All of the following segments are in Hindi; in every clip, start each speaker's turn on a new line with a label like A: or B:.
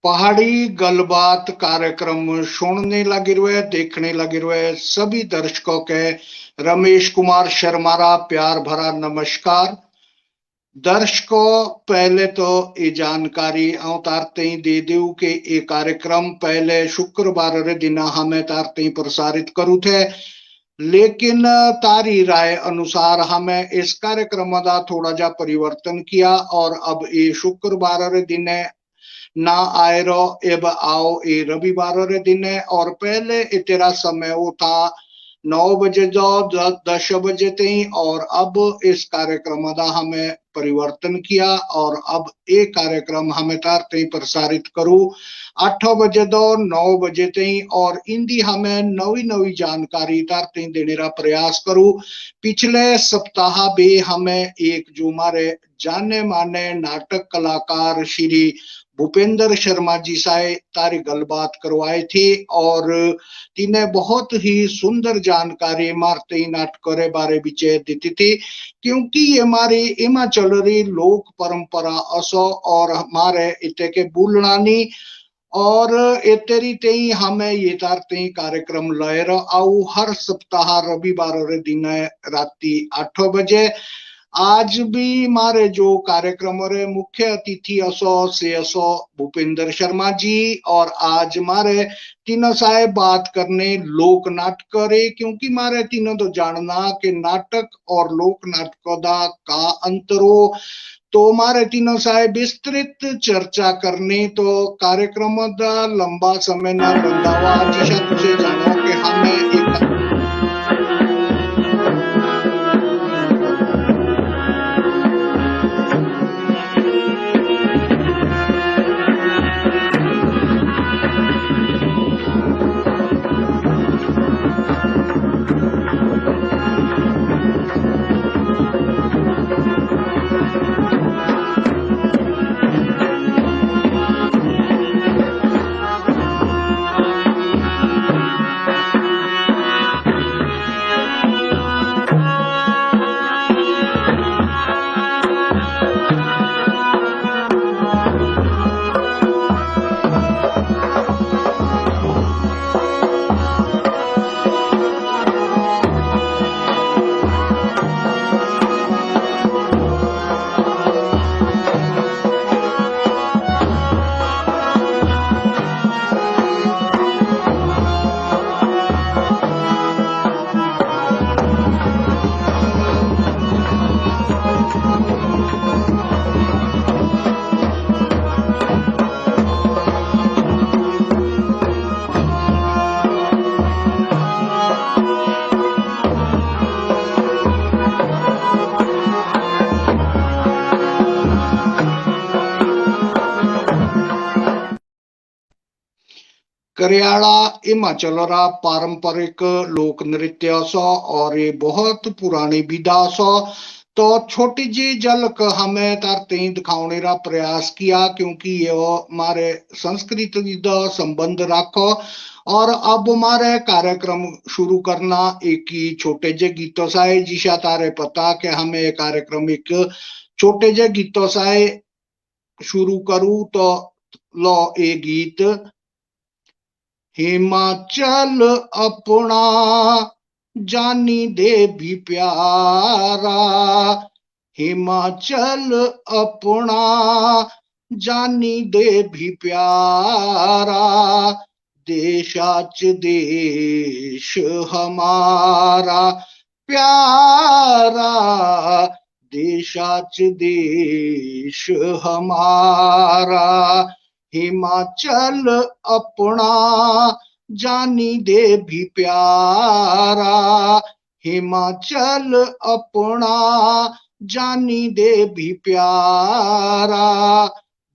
A: पहाड़ी गलबात कार्यक्रम सुनने लगे हुए देखने लगे हुए सभी दर्शकों के रमेश कुमार शर्मा रा प्यार भरा नमस्कार। दर्शकों पहले तो ये जानकारी तारते ही दे दू कि ये कार्यक्रम पहले शुक्रवार रे दिन हमें तारते ही प्रसारित करू थे, लेकिन तारी राय अनुसार हमें इस कार्यक्रम का थोड़ा जा परिवर्तन किया और अब ये शुक्रवार रे दिन ना आए रो एब आओ ये रविवार रे दिन और पहले तेरा समय वो था 9 बजे जो 10 बजे थे और अब इस कार्यक्रम का हमें परिवर्तन किया और अब ये कार्यक्रम हमें तारते प्रसारित करू 8 बजे दो 9 बजे थे और इंदी हमें नवी नवी जानकारी तारते देने का प्रयास करू। पिछले सप्ताह भी हमें एक जो हमारे जाने माने नाटक कलाकार श्री भूपेंद्र शर्मा जी से तारी गलबात करवाई थी और तिन्हें बहुत ही सुंदर जानकारी मारते नाटकों रे बारे बिचे दी थी, क्योंकि ये हमारी इमा चल रही लोक परंपरा असो और हमारे इते के बुलनानी और तेरी ते ही हमें ये तारते कार्यक्रम लहर आऊ हर सप्ताह रविवार रे दिन राती 8 बजे। आज भी मारे जो कार्यक्रम रे मुख्य अतिथि असो से असो भूपेंद्र शर्मा जी और आज मारे तीनों साहे बात करने लोक नाटक रे, क्योंकि मारे तीनों तो जानना कि नाटक और लोक नाटक का अंतरो तो मारे तीनों साहे विस्तृत चर्चा करने तो कार्यक्रम दा लंबा समय ना रंधावा जिसा तुझे जानो कि हमें एक करियाला हिमाचल रा पारंपरिक लोक नृत्य सो और ये बहुत पुरानी विधा सो तो छोटी जी झलक हमें तारते दिखाने रा प्रयास किया, क्योंकि ये हमारे संस्कृति दा संबंध रखो और अब हमारे कार्यक्रम शुरू करना एक ही छोटे जे गीतों से जिसा तारे पता कि हमें कार्यक्रम एक छोटे जे गीतों से शुरू करूं तो लो ये गीत हिमाचल अपना जानी दे भी प्यारा, हिमाचल अपना जानी दे भी प्यारा, देशाच देश हमारा प्यारा, देशाच देश हमारा, हिमाचल अपना जानी दे भी प्यारा, हिमाचल अपना जानी दे भी प्यारा,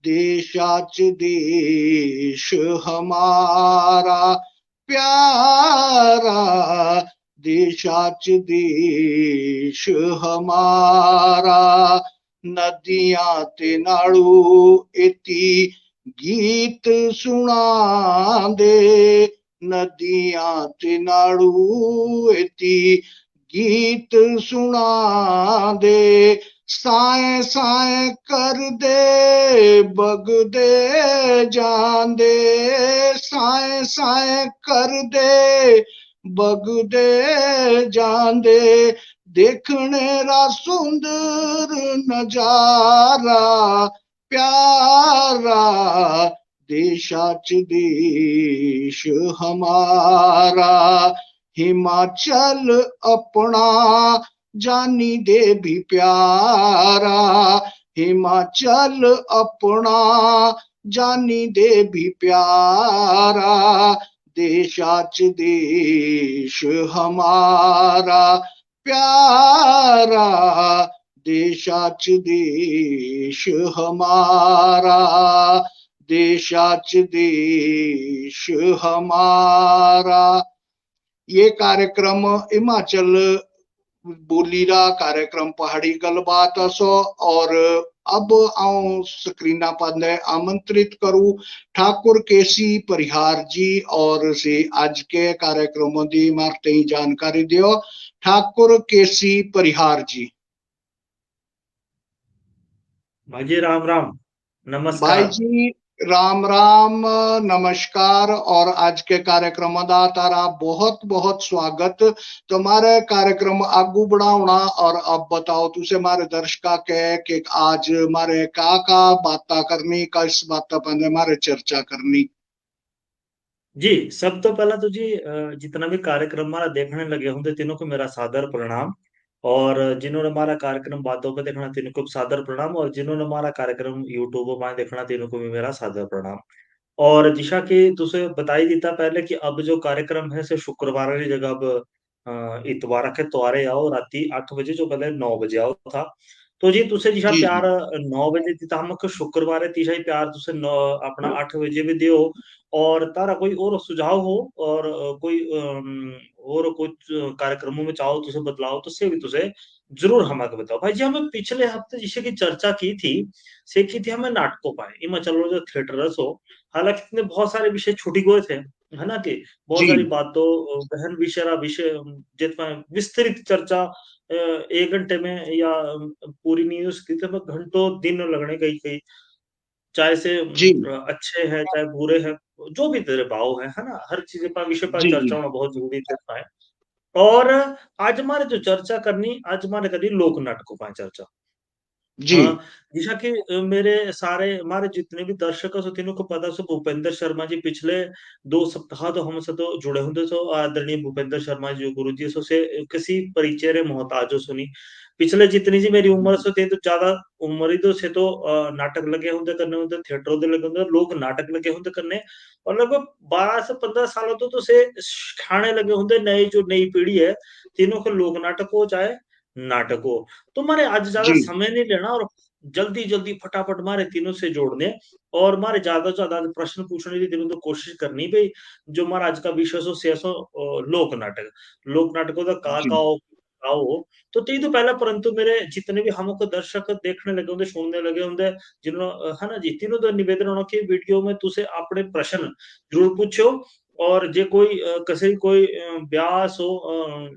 A: देशाच देश हमारा प्यारा, देशाच देश हमारा। नदियां ते नाड़ू इति गीत सुना दे, नदियां ते नाड़ू इति गीत सुना दे, साए साए कर दे बगदे जांदे, साए साए कर दे बगदे जांदे, देखने रा सुंदर नजारा प्यारा, देशाच देश हमारा, हिमाचल अपना जानी दे भी प्यारा, हिमाचल अपना जानी दे भी प्यारा, देशाच देश हमारा प्यारा, देशाच देश हमारा, देशाच देश हमारा। ये कार्यक्रम हिमाचल बोली रा कार्यक्रम पहाड़ी गलबात असो। और अब आऊं स्क्रीना पर आमंत्रित करूं ठाकुर केसी परिहार जी और से आज के कार्यक्रम की मारते जानकारी दियो। ठाकुर केसी परिहार जी।
B: भाई जी राम राम,
A: भाई
B: नमस्कार।
A: जी राम राम, नमस्कार। और आज के कार्यक्रम का तारा बहुत बहुत स्वागत। तुम्हारे कार्यक्रम आगू बढ़ाना। और अब बताओ तुसे मारे दर्शका के कि आज मारे का बात करनी, किस बात पर मारे चर्चा करनी।
B: जी, सब तो पहला तो जी जितना भी कार्यक्रम हमारा देखने लगे होंगे तीनों को मेरा सादर प्रणाम। और जिन्होंने हमारा कार्यक्रम बातों पे देखना तीनों को सादर प्रणाम, और जिन्होंने हमारा कार्यक्रम यूट्यूब पर देखना तीनों को भी मेरा सादर प्रणाम। और जिशा की तुसे बताई देता पहले कि अब जो कार्यक्रम है से शुक्रवार की जगह अब इतवार के त्वारे आओ राती 8 बजे जो पहले 9 बजे आओ था। तो जी तुसे जिशा
A: जी
B: प्यार
A: जी
B: 9 बजे दिता हमको शुक्रवार है तीसरा ही प्यार तुसे अपना 8 बजे भी दियो। और तारा कोई और सुझाव हो और कोई और कुछ कार्यक्रमों में चाहो तुसे बदलाव तो से भी तुसे जरूर हमको बताओ। भाई जी हमें पिछले हफ्ते जिसे की चर्चा की थी, से की थी हमें नाटकों पाए इमा चलो जो थिएटर हो। हालांकि इतने बहुत सारे विषय छूटी गए थे, है ना कि बहुत
A: जी
B: सारी बातों गहन विषय जितना विस्तृत चर्चा 1 घंटे में या पूरी नहीं हो सकती थी, हमें घंटों दिन लगने कई कई, चाहे से
A: जी
B: अच्छे हैं चाहे बुरे हैं, जो भी तेरे भाव है ना, हर चीज पर विषय पर
A: जी जी
B: चर्चा होना बहुत जरूरी है। और आज हमारे जो चर्चा करनी, आज हमारे करी लोक नाटकों पर चर्चा।
A: जी
B: दिशा के मेरे सारे हमारे जितने भी दर्शक हैं सो तीनों को पता सो भूपेंद्र शर्मा जी पिछले 2 सप्ताह तो हमसे तो जुड़े होंगे। सो आदरणीय भूपेंद्र शर्मा जी गुरु जी सो से किसी परिचय रे मोहताजो सुनी। पिछले जितनी जी मेरी उम्र से थे तो ज्यादा उम्र ही तो से तो नाटक लगे होंगे करने, होंगे थिएटरों दे लगे होंगे, लोग नाटक लगे होंगे करने। और लगभग 12 से 15 सालों तो से खाने लगे होंगे नई जो नई पीढ़ी है तीनों के लोक नाटक हो चाहे नाटक हो। तो मारे आज ज्यादा
A: जी
B: समय नहीं लेना और जल्दी जल्दी फटाफट मारे तीनों से जोड़ने और मारे ज्यादा से ज्यादा प्रश्न पूछने की तीनों तो कोशिश करनी भाई। जो हमारा आज का विषय सो से सो लोक नाटक, लोक नाटकों का
A: जी
B: का आओ। तो ती तो पहला परंतु मेरे जितने भी हमको दर्शक देखने लगे होंगे सुनने लगे होंगे जिन्होंने है ना जी तीनों तो निवेदन होना कि वीडियो में तुसे अपने प्रश्न जरूर पूछो। और जे कोई कसे कोई ब्याह सो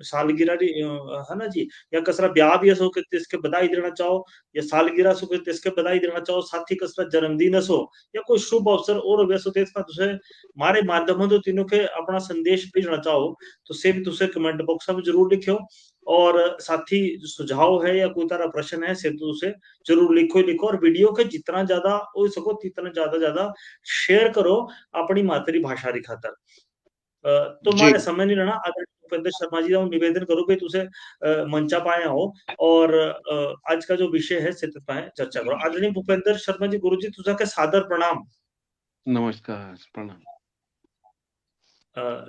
B: सालगिरह री, है ना जी, या कसरा ब्याह भी सो कि इसके बधाई देना चाहो, या सालगिरह सो कि इसके बधाई देना चाहो, साथ ही कसरा जन्मदिन सो या कोई शुभ अवसर और हो सो इसका तुसे मारे माध्यम तो तीनों के अपना संदेश भेजना चाहो तो से भी तुसे कमेंट बॉक्स में जरूर लिखो। और साथ ही सुझाव है या कोई तारा प्रश्न है से तो उसे जरूर लिखो ही लिखो, और वीडियो के जितना ज्यादा हो सको जितना ज्यादा शेयर करो अपनी मातृभाषा री खातर। तो
A: जी
B: मारे समय नहीं रहना आदरणीय भूपेंद्र शर्मा जी का निवेदन करो भाई तुसे मंचा पाए हो। और आज का जो विषय है सिद्ध पाए चर्चा करो। आदरणीय भूपेंद्र शर्मा जी गुरु जी तुझा के सादर प्रणाम।
C: नमस्कार, प्रणाम।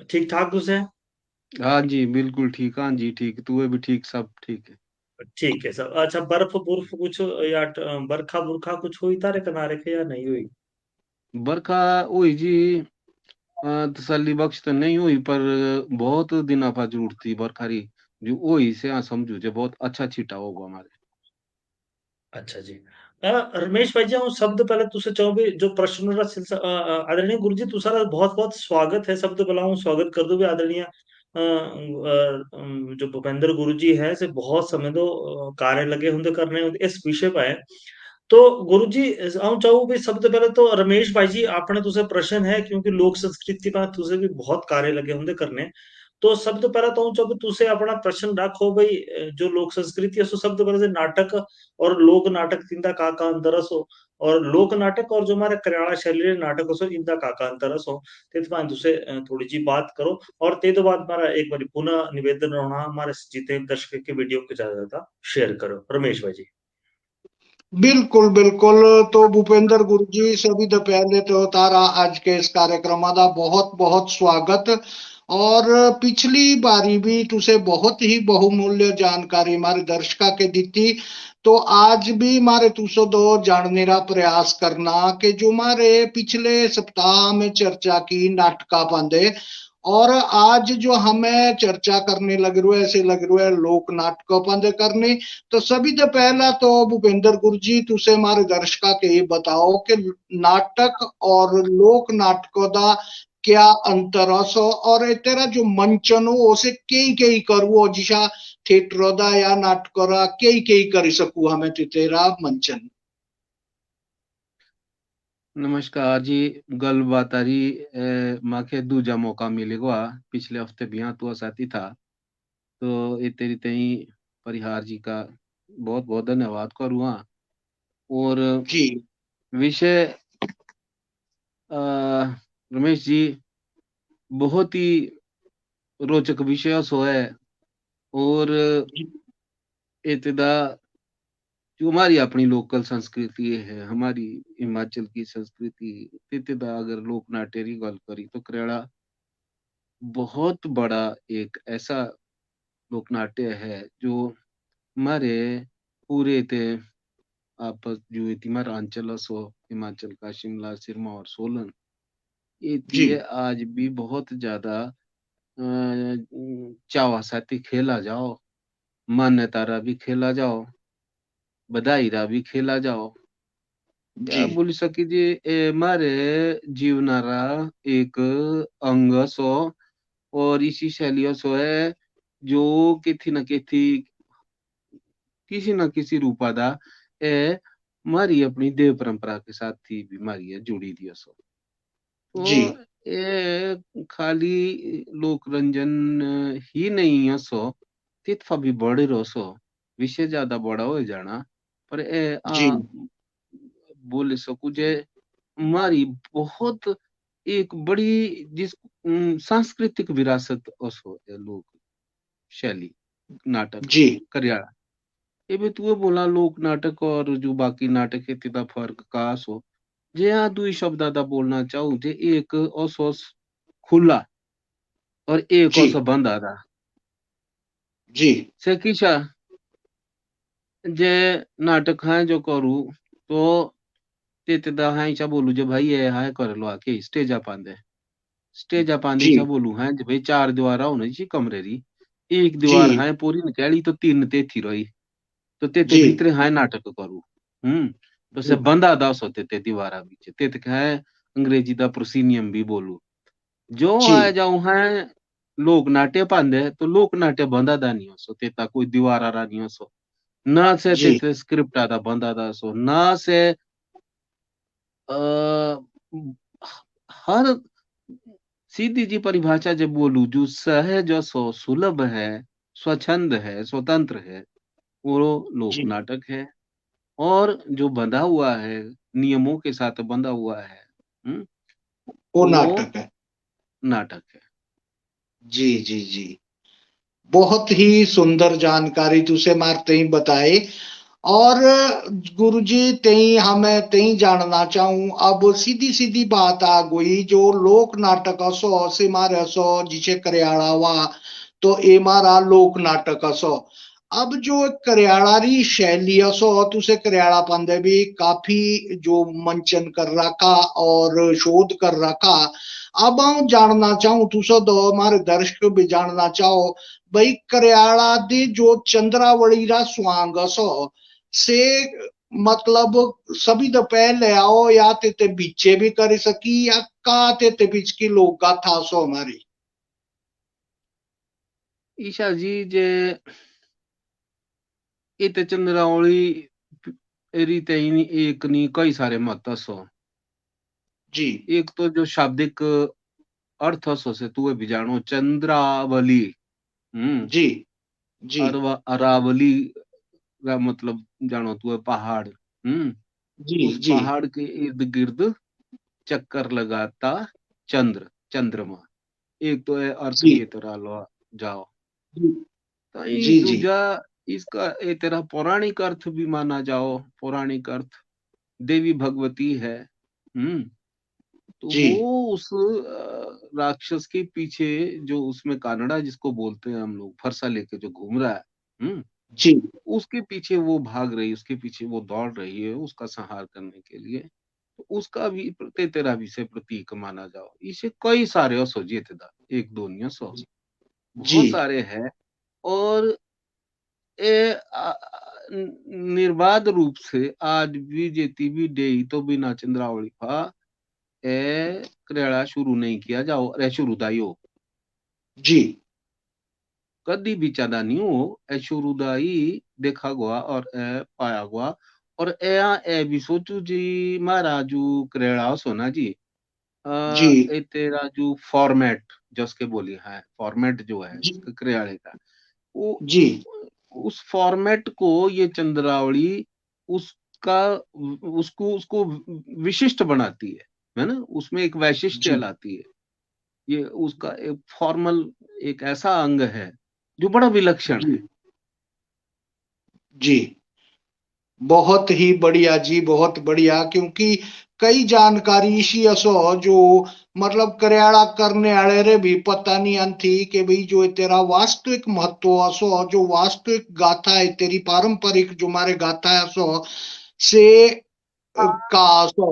B: ठीक ठाक तुझे?
C: हाँ जी, बिल्कुल ठीक। हाँ जी, ठीक। तू भी ठीक, सब ठीक है।
B: ठीक है सब अच्छा। बर्फ बुर्फ कुछ या बरखा बुरखा कुछ हुई तारे किनारे के या नहीं हुई?
C: बरखा हुई जी, तसल्ली बख्श तो नहीं हुई, पर बहुत दिन पा जरूरत थी बरखा री। जो हुई से हाँ समझू जे बहुत अच्छा छीटा होगा हमारे।
B: अच्छा जी। रमेश भाई जी हम शब्द पहले तुझसे चाहूँ भी जो प्रश्न आदरणीय गुरु जी तुसारा बहुत बहुत स्वागत है। शब्द बुलाऊं स्वागत कर दो भी आदरणीय जो भूपेंद्र गुरु जी है से बहुत समय तो कार्य लगे होंगे करने इस विषय पर। तो गुरु जी आऊं चाहूँ भी सबसे पहले तो रमेश भाई जी आपने तुझे प्रश्न है क्योंकि लोक संस्कृति पर तुझे भी बहुत कार्य लगे होंगे करने। तो सब तो पहले तो आऊं चाहूँ तुझे अपना प्रश्न रखो भाई जो लोक संस्कृति है सो सब तो पहले से नाटक और लोक नाटक तिंदा का अंतर हो और लोक नाटक और जो हमारे करियाला शैली नाटक हो सो इनका का अंतर हो ते तो तुझे थोड़ी जी बात करो और ते तो बाद हमारा एक बार पुनः निवेदन रहना हमारे जितने दर्शक के वीडियो को ज्यादा ज्यादा शेयर करो रमेश भाई जी।
A: बिल्कुल बिल्कुल। तो भूपेंद्र गुरु जी सभी तो पहले तो तारा आज के इस कार्यक्रम का बहुत बहुत स्वागत। और पिछली बारी भी तुसे बहुत ही बहुमूल्य जानकारी हमारे दर्शका के दी थी। तो आज भी मारे तुसो दो जानने का प्रयास करना कि जो हमारे पिछले सप्ताह में चर्चा की नाटका पांदे और आज जो हमें चर्चा करने लग रहा है ऐसे लग रहा है लोक नाटकों पांदे करने। तो सभी तो पहला तो भूपेंद्र गुरु जी तुसे हमारे दर्शका के ये बताओ कि नाटक और लोक नाटकों का क्या अंतर है और तेरा जो मंचन हो उसे कई कई करू जिसा थिएटर दा या नाटक रा कई कई कर सकू हमें तेरा मंचन।
C: नमस्कार जी। गल बात आ रही माखे दूजा मौका मिलेगा। पिछले हफ्ते भी यहाँ तो साथी था तो ये तेरी तई परिहार जी का बहुत बहुत धन्यवाद करूँगा। और
A: जी
C: विषय रमेश जी बहुत ही रोचक विषय सो है। और इतदा जो हमारी अपनी लोकल संस्कृति है हमारी हिमाचल की संस्कृति इतदा अगर लोक नाट्य की गल करी तो करेड़ा बहुत बड़ा एक ऐसा लोक नाट्य है जो हमारे पूरे ते आपस जो हमारा अंचल सो हिमाचल का शिमला सिरमौर सोलन
A: जी
C: ये आज भी बहुत ज्यादा चावा साथी खेला जाओ मान्यतारा भी खेला जाओ बधाईरा भी खेला जाओ
A: जी
C: क्या बोली सकी जी मारे जीवनारा एक अंग सो और इसी शैलियों सो है जो किसी न किसी रूपादा ए मारी अपनी देव परंपरा के साथ थी भी मारी है जुड़ी दी सो।
A: जी
C: तो ये खाली लोक रंजन ही नहीं है सो तितफा भी बड़े रो सो विषय ज्यादा बड़ा हो जाना पर
A: जी
C: बोले सकू जे हमारी बहुत एक बड़ी जिस सांस्कृतिक विरासत असो लोक शैली नाटक
A: जी
C: करियाला ये भी तू बोला लोक नाटक और जो बाकी नाटक है तिदा फर्क कास हो जे यहाँ दुई शब्द आदा बोलना चाहूँ जे एक असो खुला और एक
A: जी
C: असो बंद आदा
A: जी
C: से किसा जे नाटक है जो करू तो तिदा है ईसा बोलू जे भाई ये है कर लो आके स्टेज पांदे
A: जी
C: ईसा बोलू है जे भाई चार दीवार होने जी कमरे री एक
A: जी
C: दीवार है पूरी निकाली तो तीन ते थी रही तो ते
A: जी
C: भीतर है नाटक करू तो से बंदा दास होते ते दीवारा बीच ते है अंग्रेजी दा प्रोसीनियम भी बोलू जो
A: जी
C: है जाऊ है लोक नाट्य पांदे तो लोक नाट्य बंदा दा नहीं हो सो तेता कोई दीवार आरा नहीं हो सो ना से
A: जी
C: ते स्क्रिप्ट आदा बंदा दा सो ना से अ, हर सीधी जी परिभाषा जब बोलू जो सहज सो सुलभ है स्वच्छंद है स्वतंत्र है वो लोक
A: जी
C: नाटक है। और जो बंधा हुआ है नियमों के साथ बंधा हुआ है हम्म,
A: वो
C: वो
A: नाटक है।
C: नाटक है।
A: जी जी जी बहुत ही सुंदर जानकारी तुसे मारते ही बताए। और गुरुजी तेई हमें तेई जानना चाहूं अब सीधी सीधी बात आ गई जो लोक नाटक असो से मारे असो जिसे करियाला हुआ तो ए मारा लोक नाटक असो। अब जो करियालारी शैली असो तुसे करियाला पांदे भी काफी जो मंचन कर रखा और शोध कर रखा। अब हम जानना चाहूं तुसो दो हमारे दर्शक भी जानना चाहो भाई करियाला दी जो चंद्रावली रा स्वांग असो से मतलब सभी तो पहले आओ या ते बीचे भी कर सकी या का ते बीच की लोक गाथा सो हमारी।
C: ईशा जी जे इत चंद्रावली रीते एक नी कई सारे मत सो।
A: जी
C: एक तो जो शाब्दिक अर्थ सो से तू भी जानो चंद्रावली।
A: जी जी
C: अरावली का मतलब जानो तू पहाड़।
A: जी
C: उस
A: जी
C: पहाड़ के इर्द गिर्द चक्कर लगाता चंद्रमा। एक तो है अर्थ
A: जी
C: ये तरह लो जाओ।
A: जी
C: तो
A: जी जी
C: दूजा इसका ये तेरा पौराणिक अर्थ भी माना जाओ। पौराणिक अर्थ देवी भगवती है। तो
A: जी
C: वो उस राक्षस के पीछे जो उसमें कानड़ा जिसको बोलते हैं हम लोग फरसा लेके जो घूम रहा है।
A: जी
C: उसके पीछे वो भाग रही, उसके पीछे वो दौड़ रही है उसका संहार करने के लिए। तो उसका भी तेरा विषय प्रतीक माना जाओ। इसे कई सारे असो जेतेदा एक दो नहीं सो
A: जी
C: बहुत सारे हैं। और ए निर्बाध रूप से आज भी जेती भी डे तो बिना चंद्रावली फा ए क्रेड़ा शुरू नहीं किया जाओ रे शुरू दाइयो
A: जी
C: कदी भी चादा नहीं हो ए शुरू दाई देखा गवा और ए पाया गवा। और ए भी सोचू जी महाराजू क्रेड़ा सोना जी
A: जी
C: ए तेरा जो फॉर्मेट जसके बोली है फॉर्मेट जो है
A: जी
C: इसके क्रियाले का वो
A: जी
C: उस फॉर्मेट को ये चंद्रावली उसका उसको उसको विशिष्ट बनाती है ना। उसमें एक वैशिष्ट्य
A: जी
C: लाती है। ये उसका एक फॉर्मल एक ऐसा अंग है जो बड़ा विलक्षण
A: जी
C: है।
A: जी बहुत ही बढ़िया जी, बहुत बढ़िया। क्योंकि कई जानकारी इसी असो जो मतलब करियाड़ा करने वाले रे भी पता नहीं आती कि भाई जो तेरा वास्तविक महत्व असो, जो वास्तविक गाथा है तेरी पारंपरिक जो मारे गाथा है असो से का असो।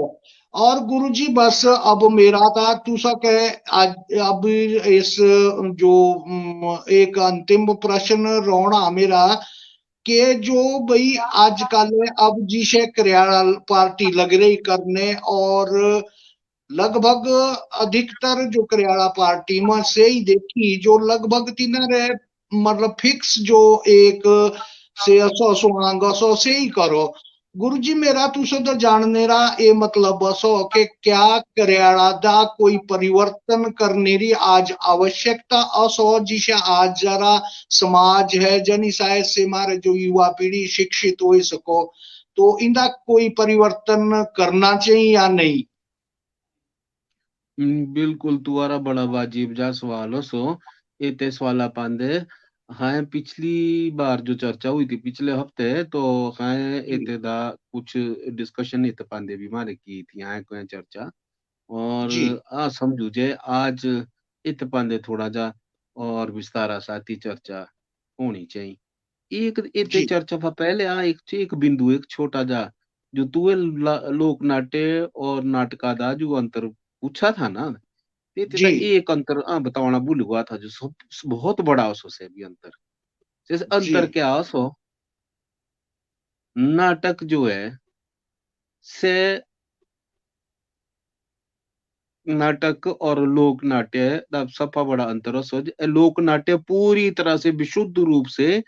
A: और गुरुजी बस अब मेरा था तू सके आज अब इस जो एक अंतिम प्रश्न रोना मेरा कि जो भाई आजकल अब जिसे करियाड़ा पार्टी लग रही करने, और लगभग अधिकतर जो करियाड़ा पार्टी में से ही देखी जो लगभग तिनारे मतलब फिक्स जो एक से असो सुहांग असो से ही करो। गुरुजी मेरा तुसे तो जानने रा ये मतलब असो कि क्या करियाड़ा दा कोई परिवर्तन करने री आज आवश्यकता असो जिसे आज जरा समाज है जनी शायद से मारे जो युवा पीढ़ी शिक्षित हो सको, तो इनका कोई परिवर्तन करना चाहिए या नहीं?
C: बिल्कुल तुम्हारा बड़ा वाजिब जा सवाल हो सो इते सवाल पांदे। हाँ पिछली बार जो चर्चा हुई थी पिछले हफ्ते तो हाँ
A: जी
C: इते दा कुछ डिस्कशन इत पांदे भी मारे की थी हाँ कोई चर्चा। और
A: जी
C: आ समझू जे आज इत पांदे थोड़ा जा और विस्तारा साथी चर्चा होनी चाहिए। एक इते
A: जी
C: चर्चा का पहले एक बिंदु एक छोटा जा जो तू लोक नाट्य और नाटका दा जो अंतर पूछा था ना। ते
A: जी
C: एक अंतर बताना भूल गया था जो बहुत बड़ा उसो से भी अंतर। जैसे
A: जी
C: अंतर क्या उसो नाटक जो है से नाटक और लोक नाट्य दा सफा बड़ा अंतर उसो लोक नाट्य पूरी तरह से विशुद्ध रूप से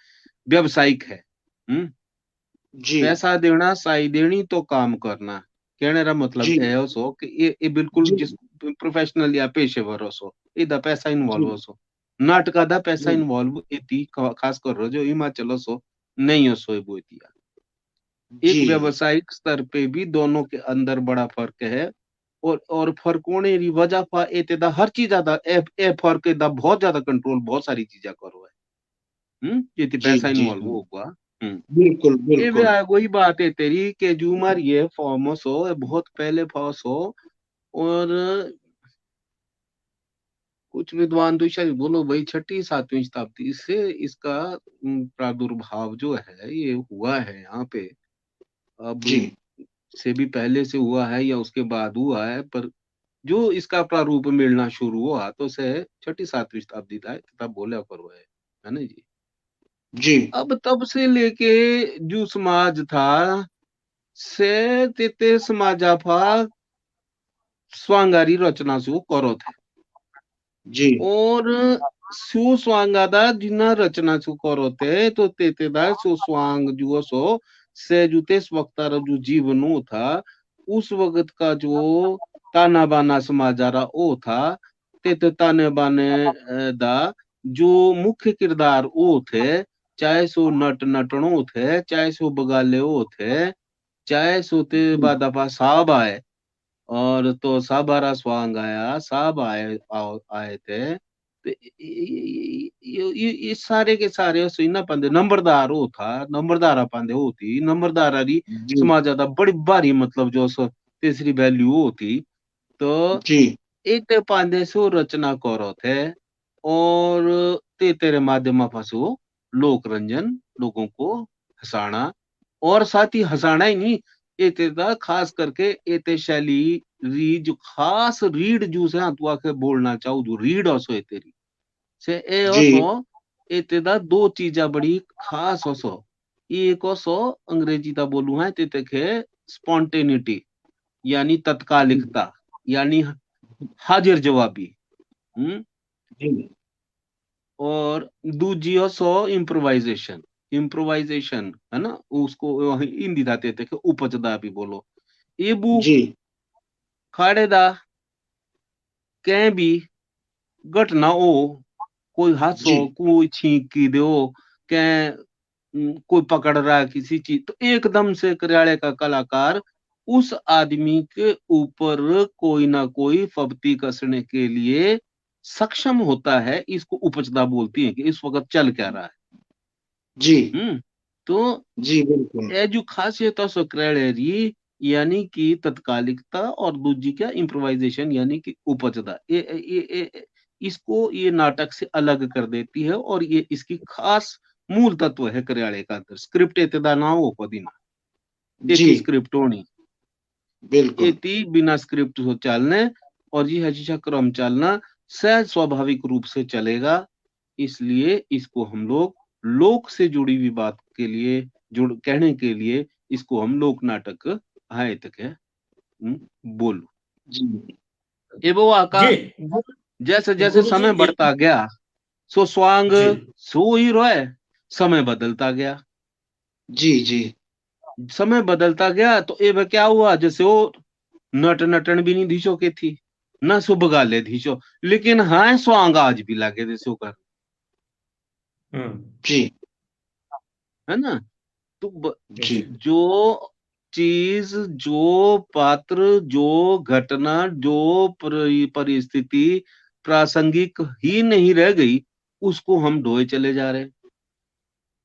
C: व्यावसायिक है।
A: जी
C: पैसा देना साई देनी तो काम करना कहने का मतलब
A: जी
C: है उसो कि ये बिल्कुल
A: जी
C: जिस प्रोफेशनल या पेशेवर उसो इदा पैसा
A: जी
C: इन्वॉल्व उसो। नाटका दा पैसा
A: जी
C: इन्वॉल्व इति खास कर जो हिमाचल उसो नहीं उसो बोतिया। एक
A: जी
C: व्यावसायिक स्तर पे भी दोनों के अंदर बड़ा फर्क है। और फर्क होने री वजह पा एते दा हर चीज ज्यादा ए फर्क दा बहुत ज्यादा कंट्रोल बहुत सारी चीजें करो है। ये
A: जी
C: पैसा
A: जी
C: इन्वॉल्व होगा।
A: बिल्कुल
C: ये भी
A: बिल्कुल
C: वही बात है तेरी के जूमर ये फॉर्मस हो ये बहुत पहले फॉर्स हो। और कुछ विद्वान तो शायद बोलो भाई छठी सातवीं शताब्दी से इसका प्रादुर्भाव जो है ये हुआ है यहाँ पे। अब
A: जी
C: से भी पहले से हुआ है या उसके बाद हुआ है पर जो इसका प्रारूप मिलना शुरू हुआ तो से छठी सातवीं शताब्दी था तब बोला करो है ना जी।
A: जी
C: अब तब से लेके जो समाज था से तेते समाजा फा स्वांगारी रचना सु करो थे।
A: जी
C: और सु स्वांगादा जिना रचना सु करोते तो तेतेदा सु स्वांग जुओ सो से जुते वक्तार जो जीवनो था उस वक्त का जो ताना बाना समाजारा ओ था तेते ताने बाने दा जो मुख्य किरदार ओ थे, चाहे सो नट नटणो थे, चाहे सो बगाले ओ थे, चाहे सो ते बादापा साहब आए और तो साबारा स्वांग आया, साहब आए थे। तो ये सारे के सारे ना पांदे नंबरदार हो था, नंबरदारा पांदे होती नंबरदारा री
A: जी
C: समाज ज्यादा बड़ी भारी मतलब जो सो तीसरी वैल्यू होती। तो
A: जी
C: एक पांदे सो रचना करो थे और तेरे माध्यम फंसो लोक रंजन लोगों को हंसाना और साथ ही हंसाना ही नहीं एते दा खास करके एते शैली री जो खास रीड जू से हाँ तू आके बोलना चाहू जो रीड ओसो है तेरी से ए
A: जी
C: ओसो एते दा दो चीजा बड़ी खास ओसो एक ओसो अंग्रेजी दा बोलू है तेते के स्पॉन्टेनिटी यानी तत्कालिकता यानी हाजिर जवाबी। हम्म
A: जी
C: और दूजी ओसो इम्प्रोवाइजेशन इम्प्रोवाइजेशन है ना उसको हिंदी दा तेते के उपजदा भी बोलो ये बू
A: जी
C: खाड़े दा कहीं भी घटना हो कोई हादसो
A: जी
C: कोई छींक की दो कहीं कोई पकड़ रहा है किसी चीज तो एकदम से करियाले का कलाकार उस आदमी के ऊपर कोई ना कोई फब्ती कसने के लिए सक्षम होता है। इसको उपजदा बोलती है कि इस वक्त चल क्या रहा है।
A: जी
C: तो
A: जी बिल्कुल
C: ये जो खासियत है सो री यानी कि तत्कालिकता और दूजी क्या इम्प्रोवाइजेशन यानी कि उपजदा इसको ये नाटक से अलग कर देती है और ये इसकी खास मूल तत्व है करियाले का अंदर स्क्रिप्ट एतदा ना हो पदीना
A: जी
C: तेती स्क्रिप्ट होनी
A: बिल्कुल
C: एती बिना स्क्रिप्ट हो चलने और ये हजीशा क्रम चलना सहज स्वाभाविक रूप से चलेगा। इसलिए इसको हम लोग लोक से जुड़ी हुई बात के लिए जुड़ कहने के लिए इसको हम लोक नाटक आए तक है बोलो
A: जी
C: ये वो आका
B: जी
C: जैसे जैसे
B: गुरु जी
C: समय बढ़ता गया सो स्वांग
B: जी
C: सो ही रोए समय बदलता गया।
A: जी जी
C: समय बदलता गया तो ये क्या हुआ जैसे वो नट नटन भी नहीं धीचो के थी न सुब गाले धीचो लेकिन हाँ स्वांग आज भी लागे जैसे कर
A: जी
C: है ना। तो
A: जी
C: जो चीज जो पात्र जो घटना जो परिस्थिति प्रासंगिक ही नहीं रह गई उसको हम ढोए चले जा रहे हैं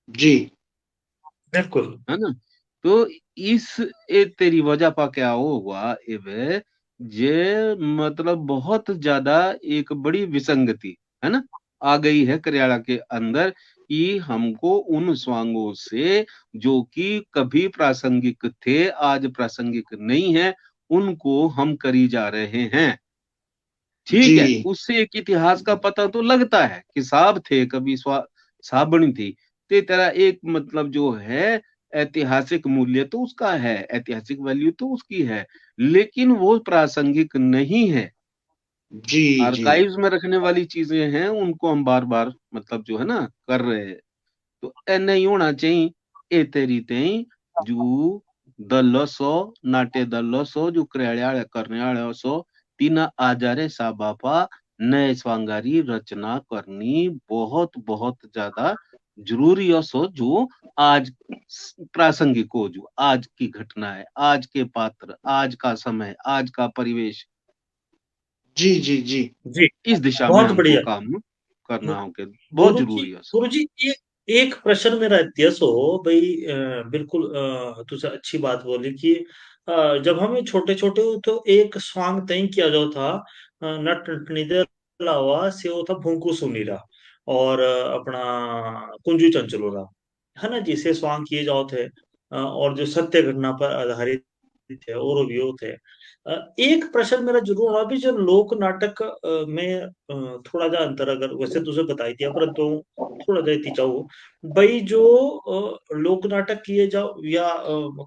A: जी
B: बिल्कुल
C: है ना। तो इस तेरी वजह पा क्या होगा एवे जे मतलब बहुत ज्यादा एक बड़ी विसंगति है ना आ गई है करियाला के अंदर कि हमको उन स्वांगों से जो कि कभी प्रासंगिक थे आज प्रासंगिक नहीं है उनको हम करी जा रहे हैं। ठीक है
A: जी
C: उससे एक इतिहास का पता तो लगता है कि साहब थे कभी साबणी थी ते तरह एक मतलब जो है ऐतिहासिक मूल्य तो उसका है ऐतिहासिक वैल्यू तो उसकी है लेकिन वो प्रासंगिक नहीं है।
A: जी जी
C: आर्काइव्स में रखने वाली चीजें हैं उनको हम बार बार मतलब जो है ना कर रहे हैं। तो ए नहीं होना चाहिए ए तेरी तेई जो दल्लो नाट्य दल्लो जो क्रियाळे करने सो तीन आजारे सा बापा नए स्वांगारी रचना करनी बहुत बहुत ज्यादा जरूरी है सो जो आज प्रासंगिक हो जो आज की घटना है आज के पात्र आज का समय आज का परिवेश
A: जी जी जी
B: जी
C: इस दिशा में
B: बहुत
C: हमको
B: बढ़िया
C: काम करना होगा बहुत
B: गुरु जी
C: जरूरी है सो।
B: गुरु जी एक प्रश्न मेरा इतिहास हो भाई बिल्कुल तुझे अच्छी बात बोली कि जब हमें छोटे छोटे तो एक स्वांग तय किया जाओ था नट नटनी दे अलावा से वो था भूंकू सुनीरा और अपना कुंजू चंचलोरा है ना जिसे स्वांग किए जाओ थे और जो सत्य घटना पर आधारित थे और भी वो थे एक प्रश्न मेरा जरूर रहा भी जो लोक नाटक में थोड़ा जा अंतर अगर वैसे तुझे बताई दिया परंतु थोड़ा देती चाहूँ भाई जो लोक नाटक किए जाओ या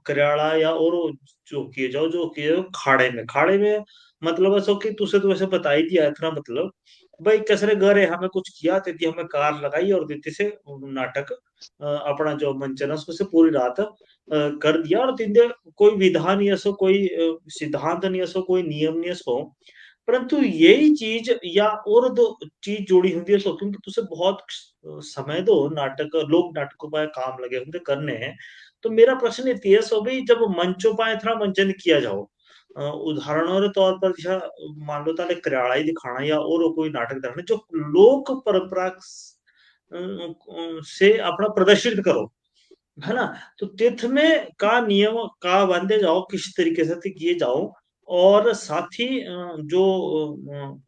B: करियाला या और जो किए जाओ जो किए जाओ खाड़े में मतलब ऐसा कि तुझे तो वैसे बता ही दिया इतना मतलब भाई कसरे गरे हमें कुछ किया तेती हमें कार लगाई और देती से नाटक अपना जो मंचन है उसको से पूरी रात कर दिया और तिंदे कोई विधा नहीं ऐसो कोई सिद्धांत नहीं ऐसो कोई नियम नहीं ऐसो परंतु यही चीज या और दो चीज जोड़ी होती है सो तुम तो तुसे बहुत समय दो नाटक लोक नाटकों पर काम लगे होंगे करने हैं तो मेरा प्रश्न ये है सो भाई जब मंचों पर इतना मंचन किया जाओ उदाहरणों के तौर पर जैसा मान लो ताले करियाला ही दिखाना या और कोई नाटक दिखाना जो लोक परंपरा से अपना प्रदर्शित करो है ना तो तीर्थ में का नियम का बांधे जाओ किस तरीके से किए जाओ और साथ ही जो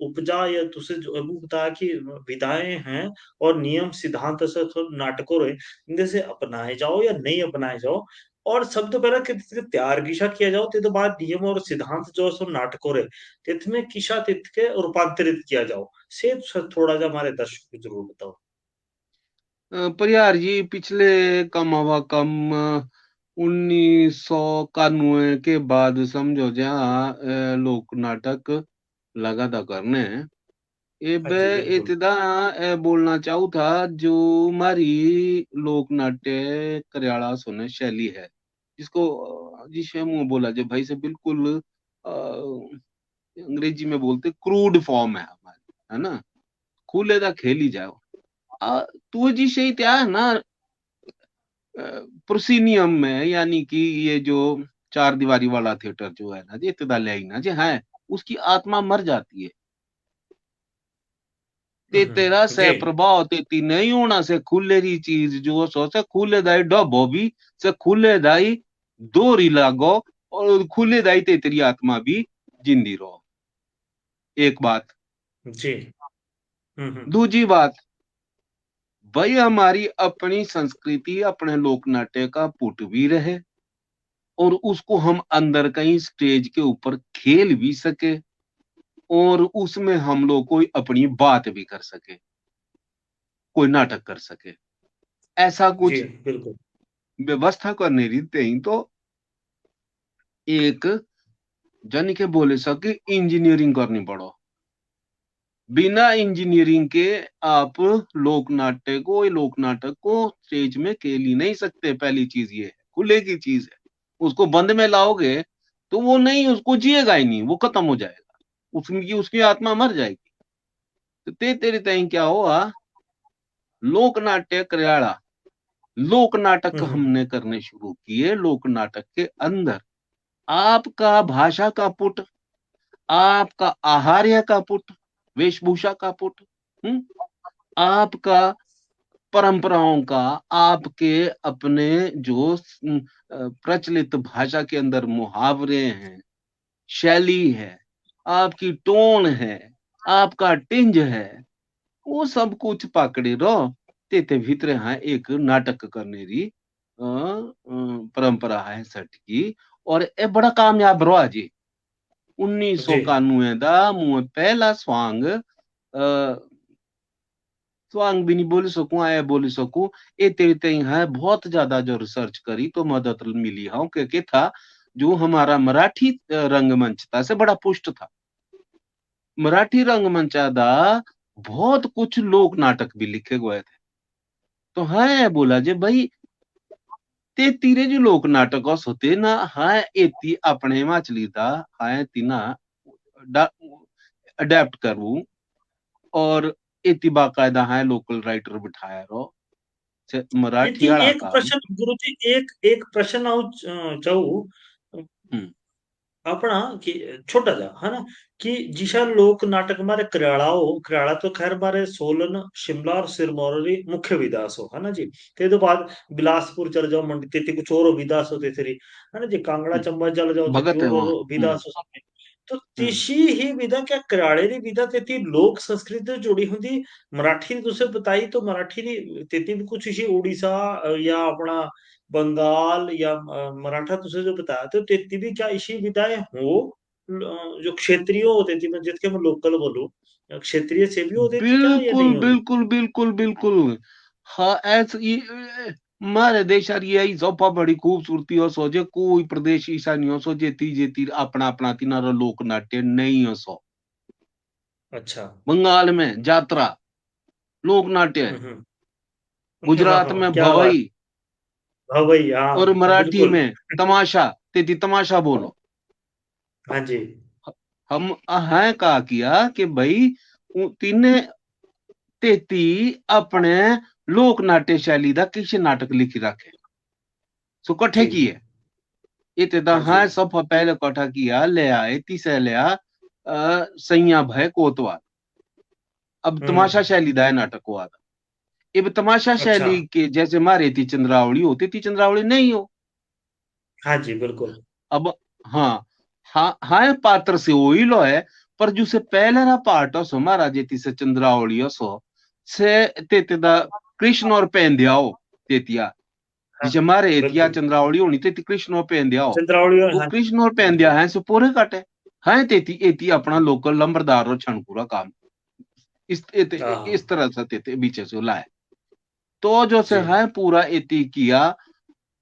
B: उपजा या तुसे जो अभी बताया कि विधाएं हैं और नियम सिद्धांत से तो नाटकों रहे इनसे से अपनाए जाओ या नहीं अपनाए जाओ और सब तो पहले कि तैयार किशा किया जाओ ते तो बाद नियम और सिद्धांत जो सो नाटकों रहे तिथ में किशा तिथ के रूपांतरित किया जाओ से थोड़ा सा हमारे दर्शकों को जरूर बताओ।
C: पर यार जी पिछले कम हवा कम 1991 के बाद समझो जहाँ लोक नाटक लगा था करने
B: हाँ
C: एबे
B: जी बिल्कुल।
C: इतना बोलना चाहूँ था जो हमारी लोक नाट्य करियाला सुने शैली है जिसको जिसे मुंह बोला जाए भाई से बिल्कुल अंग्रेजी में बोलते क्रूड फॉर्म है हमारी है ना खुले दा खेली जाओ तू जी सही क्या है ना प्रोसीनियम में यानी कि ये जो चार दीवारी वाला थिएटर जो है ना जी इतना ले आई ना जी है उसकी आत्मा मर जाती है ते तेरा
B: जी
C: से प्रभाव तेती नहीं होना से खुले री चीज जो सो से खुले दाई डबो भी से खुले दाई दोरी लागो और खुले दाई ते तेरी आत्मा भी जिंदी रहो एक बात
B: जी हम्म।
C: दूसरी बात भाई हमारी अपनी संस्कृति अपने लोक नाट्य का पुट भी रहे और उसको हम अंदर कहीं स्टेज के ऊपर खेल भी सके और उसमें हम लोग कोई अपनी बात भी कर सके कोई नाटक कर सके ऐसा
B: जी
C: कुछ
B: बिल्कुल।
C: व्यवस्था करने रीते ही तो एक जानी के बोले सके इंजीनियरिंग करनी पड़ो बिना इंजीनियरिंग के आप लोक नाटक को स्टेज में खेल ही नहीं सकते पहली चीज ये है खुले की चीज है उसको बंद में लाओगे तो वो नहीं उसको जिएगा ही नहीं वो खत्म हो जाएगा उसकी उसकी आत्मा मर जाएगी तो तेरे तय क्या हुआ लोक नाट्य करियाला लोक नाटक
B: हम्म।
C: हमने करने शुरू किए लोक नाटक के अंदर आपका भाषा का पुट आपका आहार्य का पुट वेशभूषा का पुट आपका परंपराओं का आपके अपने जो प्रचलित भाषा के अंदर मुहावरे हैं शैली है आपकी टोन है आपका टिंज है वो सब कुछ पकड़ी रो तेते भीतर हाँ एक नाटक करने री परंपरा है सट की और ये बड़ा कामयाब रहा जी
B: जी
C: 1991 दा मुंह पहला स्वांग भी नहीं बोल सकूं आया बोल सकूं ये तेरे ते है बहुत ज्यादा जो रिसर्च करी तो मदद मिली हाँ क्योंकि था जो हमारा मराठी रंगमंच था से बड़ा पुष्ट था मराठी रंगमंच दा बहुत कुछ लोक नाटक भी लिखे गए थे तो है बोला जे भाई ते तीरे जो लोक नाटक होते ना हाँ एती अपने हिमाचली दा हाँ तीना अडेप्ट करूं और एती बाकायदा है लोकल राइटर बिठाया रो से मराठी
B: इति
C: वाला
B: एक
C: काम
B: प्रश्न गुरुजी एक एक प्रश्न आउ चाहू
C: हम्म
B: अपना कि छोटा जा है ना कि जिशा लोक नाटक मारे करियाला तो खैर मारे सोलन शिमला और सिरमौर री मुख्य विदास हो है ना जी ते तो बाद बिलासपुर चले जाओ मंडी ते कुछ और विदास हो ते थरी है ना जी कांगड़ा चंबा चले जाओ ते
C: भगत है
B: और
C: वहाँ
B: विदास हो सामने तो
C: हम्म
B: तिशी ही विधा क्या करियाले री विधा तेती लोक संस्कृति से जुड़ी हुई मराठी ने तुझे बताई तो मराठी री तेती भी कुछ इसी उड़ीसा या अपना बंगाल या मराठा तुझे जो बताया तो तेती भी क्या इसी विधाएं हो जो क्षेत्रीय होते थी मैं जिसके मैं लोकल बोलूं क्षेत्रीय से भी होती थी क्या या
C: बिल्कुल
B: नहीं होती।
C: बिल्कुल बिल्कुल बिल्कुल हाँ ऐसे ये हमारे देश यार यही सोफा बड़ी खूबसूरती हो सोचे कोई प्रदेश ऐसा नहीं हो सो जेती जेती अपना अपना तिनारा लोक नाट्य नहीं हो सो
B: अच्छा।
C: बंगाल में जात्रा, लोक नाट्य है,
B: हम्म।
C: गुजरात में
B: क्या बात।
C: भवई,
B: हाँ भाई,
C: और
B: हाँ
C: मराठी
B: बिल्कुल।
C: में तमाशा, तेती तमाशा बोलो।
B: हाँ जी।
C: हम हैं कहा किया कि भाई तीने तेती अपने लोक नाट्य शैली दा किश नाटक लिखी रखे, सो कट्ठे
B: जी।
C: किए इतना
B: हाँ जी।
C: हाँ सब पहले कट्ठा किया, ले आए तीसरे ले आ सैया भय कोतवाल। अब तमाशा
B: हम्म।
C: शैली दा है नाटक हुआ था। अब तमाशा
B: अच्छा।
C: शैली के जैसे मारे थी चंद्रावली होती थी, चंद्रावली नहीं हो।
B: हाँ जी बिल्कुल।
C: अब हाँ, हाँ हाँ पात्र से वही लो है, पर जो से पहले ना पार्ट हो सो महाराज जी से चंद्रावली हो सो से तेते दा कृष्ण और पेंद्याओ तेतिया,
B: हाँ
C: जिसे मारे एतिया
B: बिल्कुल।
C: चंद्रावली होनी तेती कृष्ण और पेंद्याओ,
B: चंद्रावली
C: वो
B: हाँ जी।
C: कृष्ण और पेंद्या
B: बिल्कुल।
C: है सो पूरे काटे है तेती एती अपना लोकल लंबरदार और छणपुरा काम
B: हाँ
C: इस तरह से तेते बीचे से लाए। तो जो से
B: जी।
C: है पूरा एती किया।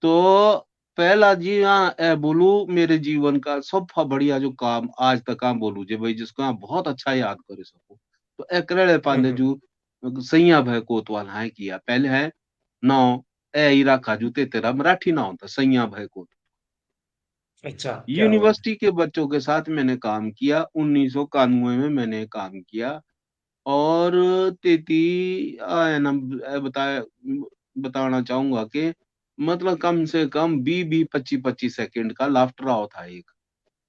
C: तो पहला जी हाँ बोलू मेरे जीवन का सबसे बढ़िया जो काम आज तक काम बोलू जे भाई जिसको हाँ बहुत अच्छा याद करे सको, तो एकरेले पांडे
B: हम्म।
C: जो सैया भाई कोतवाल है किया पहले है नाव ए ही रखा जू तेरा मराठी नाम था सैया भाई कोतवाल।
B: अच्छा, क्या बात
C: यूनिवर्सिटी के बच्चों के साथ मैंने काम किया, 1991 में मैंने काम किया। और तेती है ना बताया बताना चाहूंगा कि मतलब कम से कम 20-25 सेकंड का लाफ्टर आओ था एक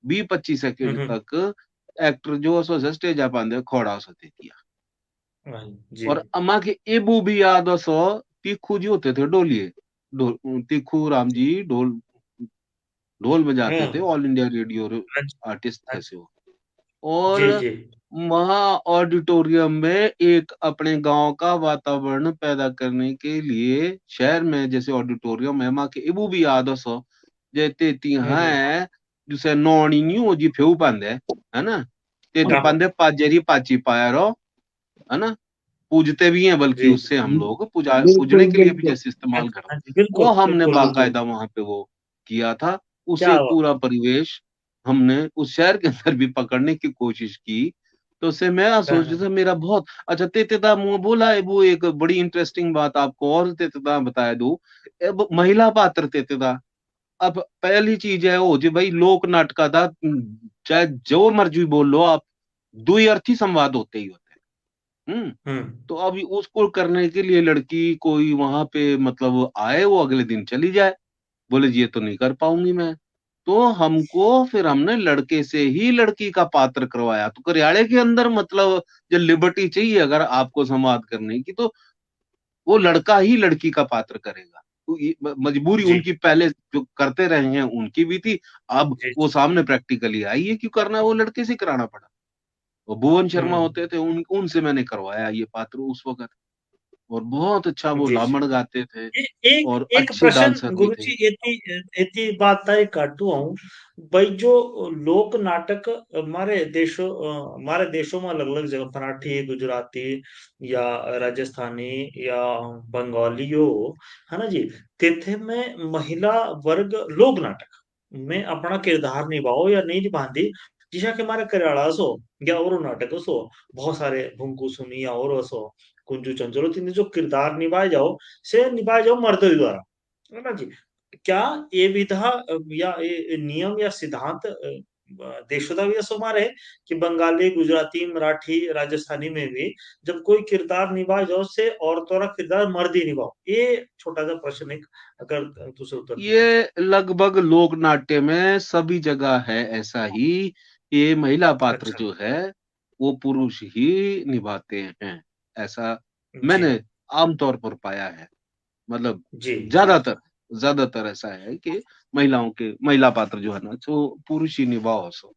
C: 20-25 सेकंड
B: है।
C: तक एक्टर जो सो स्टेज आ पांदे खोड़ा सो तेतिया।
B: हाँ जी।
C: और अम्मा के एबू भी याद हो सो तीखू जी होते थे डोलिए, तीखू राम जी ढोल बजाते थे,
B: हाँ।
C: ऑल इंडिया रेडियो
B: हाँ जी।
C: आर्टिस्ट
B: हाँ
C: थे
B: जी।
C: से वो। और
B: जी जी।
C: वहाँ ऑडिटोरियम में एक अपने गांव का वातावरण पैदा करने के लिए शहर में जैसे ऑडिटोरियम है माँ के इबू भी याद हो सो जैते ती
B: हम्म।
C: है जिसे नौनी नहीं हो जी फेऊ पांदे है ना, तेती
B: हाँ
C: पांदे पाजेरी पाची पाया रो है ना, पूजते भी हैं बल्कि
B: जी।
C: उससे हम लोग पूजा पूजने
A: बिल्कुल
C: के लिए भी
A: बिल्कुल।
C: जैसे
B: हाँ
C: इस्तेमाल
B: जी।
C: करो।
B: हाँ जी
C: वो
B: बिल्कुल
C: हमने
B: बिल्कुल बिल्कुल।
C: बाकायदा वहां पे वो किया था, उसे
B: क्या
C: पूरा परिवेश हमने उस शहर के अंदर भी पकड़ने की कोशिश की। तो से मैं
B: हाँ
C: सोच रहा
B: हाँ।
C: था मेरा बहुत अच्छा तेतेदा मुंह बोला है वो एक बड़ी इंटरेस्टिंग बात आपको और तेतेदा बताया दूं। अब महिला पात्र तेतेदा, अब पहली चीज है वो जी भाई लोक नाटका था, चाहे जो मर्जी बोल लो आप, दुई अर्थी संवाद होते ही होते हैं।
B: हम्म।
C: तो अभी उसको करने के लिए लड़की कोई वहां पे मतलब आए वो अगले दिन चली जाए, बोले जी ये तो नहीं कर पाऊंगी मैं। तो हमको फिर हमने लड़के से ही लड़की का पात्र करवाया, तो करियाले के अंदर मतलब जो लिबर्टी चाहिए अगर आपको संवाद करने की तो वो लड़का ही लड़की का पात्र करेगा। तो मजबूरी
B: जी
C: उनकी पहले जो करते रहे हैं उनकी भी थी, अब
B: जी
C: वो
B: जी।
C: सामने प्रैक्टिकली आई है क्यों करना है, वो लड़के से कराना पड़ा। वो भुवन शर्मा
B: हम्म।
C: होते थे उनसे मैंने करवाया ये पात्र उस वक्त। और बहुत अच्छा वो
B: जी जी।
C: लामड़ गाते थे
B: एक
C: और
B: एक
C: अच्छे डांसर
B: प्रश्न
C: भी थे।
B: गुरुजी इतनी इतनी बात तय काटू हूँ भाई जो लोक नाटक हमारे देशों में अलग अलग जगह मराठी गुजराती या राजस्थानी या बंगाली हो है ना जी। तिथे में महिला वर्ग लोक नाटक में अपना किरदार निभाओ या नहीं निभाती जिसा कि हमारे करियाला सो या और नाटक सो बहुत सारे भुंकू सुनी या और सो कुंजू चंचलो तीन जो किरदार निभाए जाओ से निभाए जाओ मर्दों द्वारा है ना जी। क्या ये विधा या ये नियम या सिद्धांत देशों भी असो मारे कि बंगाली गुजराती मराठी राजस्थानी में भी जब कोई किरदार निभाए जाओ से औरतों का किरदार मर्द ही निभाओ ये छोटा सा प्रश्न एक अगर तुझे उत्तर देना चाहो।
C: ये लगभग लोक नाट्य में सभी जगह है ऐसा ही, ये महिला पात्र
B: अच्छा।
C: जो है वो पुरुष ही निभाते हैं, ऐसा
B: जी
C: मैंने आमतौर पर पाया है। मतलब
B: जी जी।
C: ज्यादातर ज्यादातर ऐसा है कि महिला पात्र जो है ना तो पुरुष ही निभाओ सो।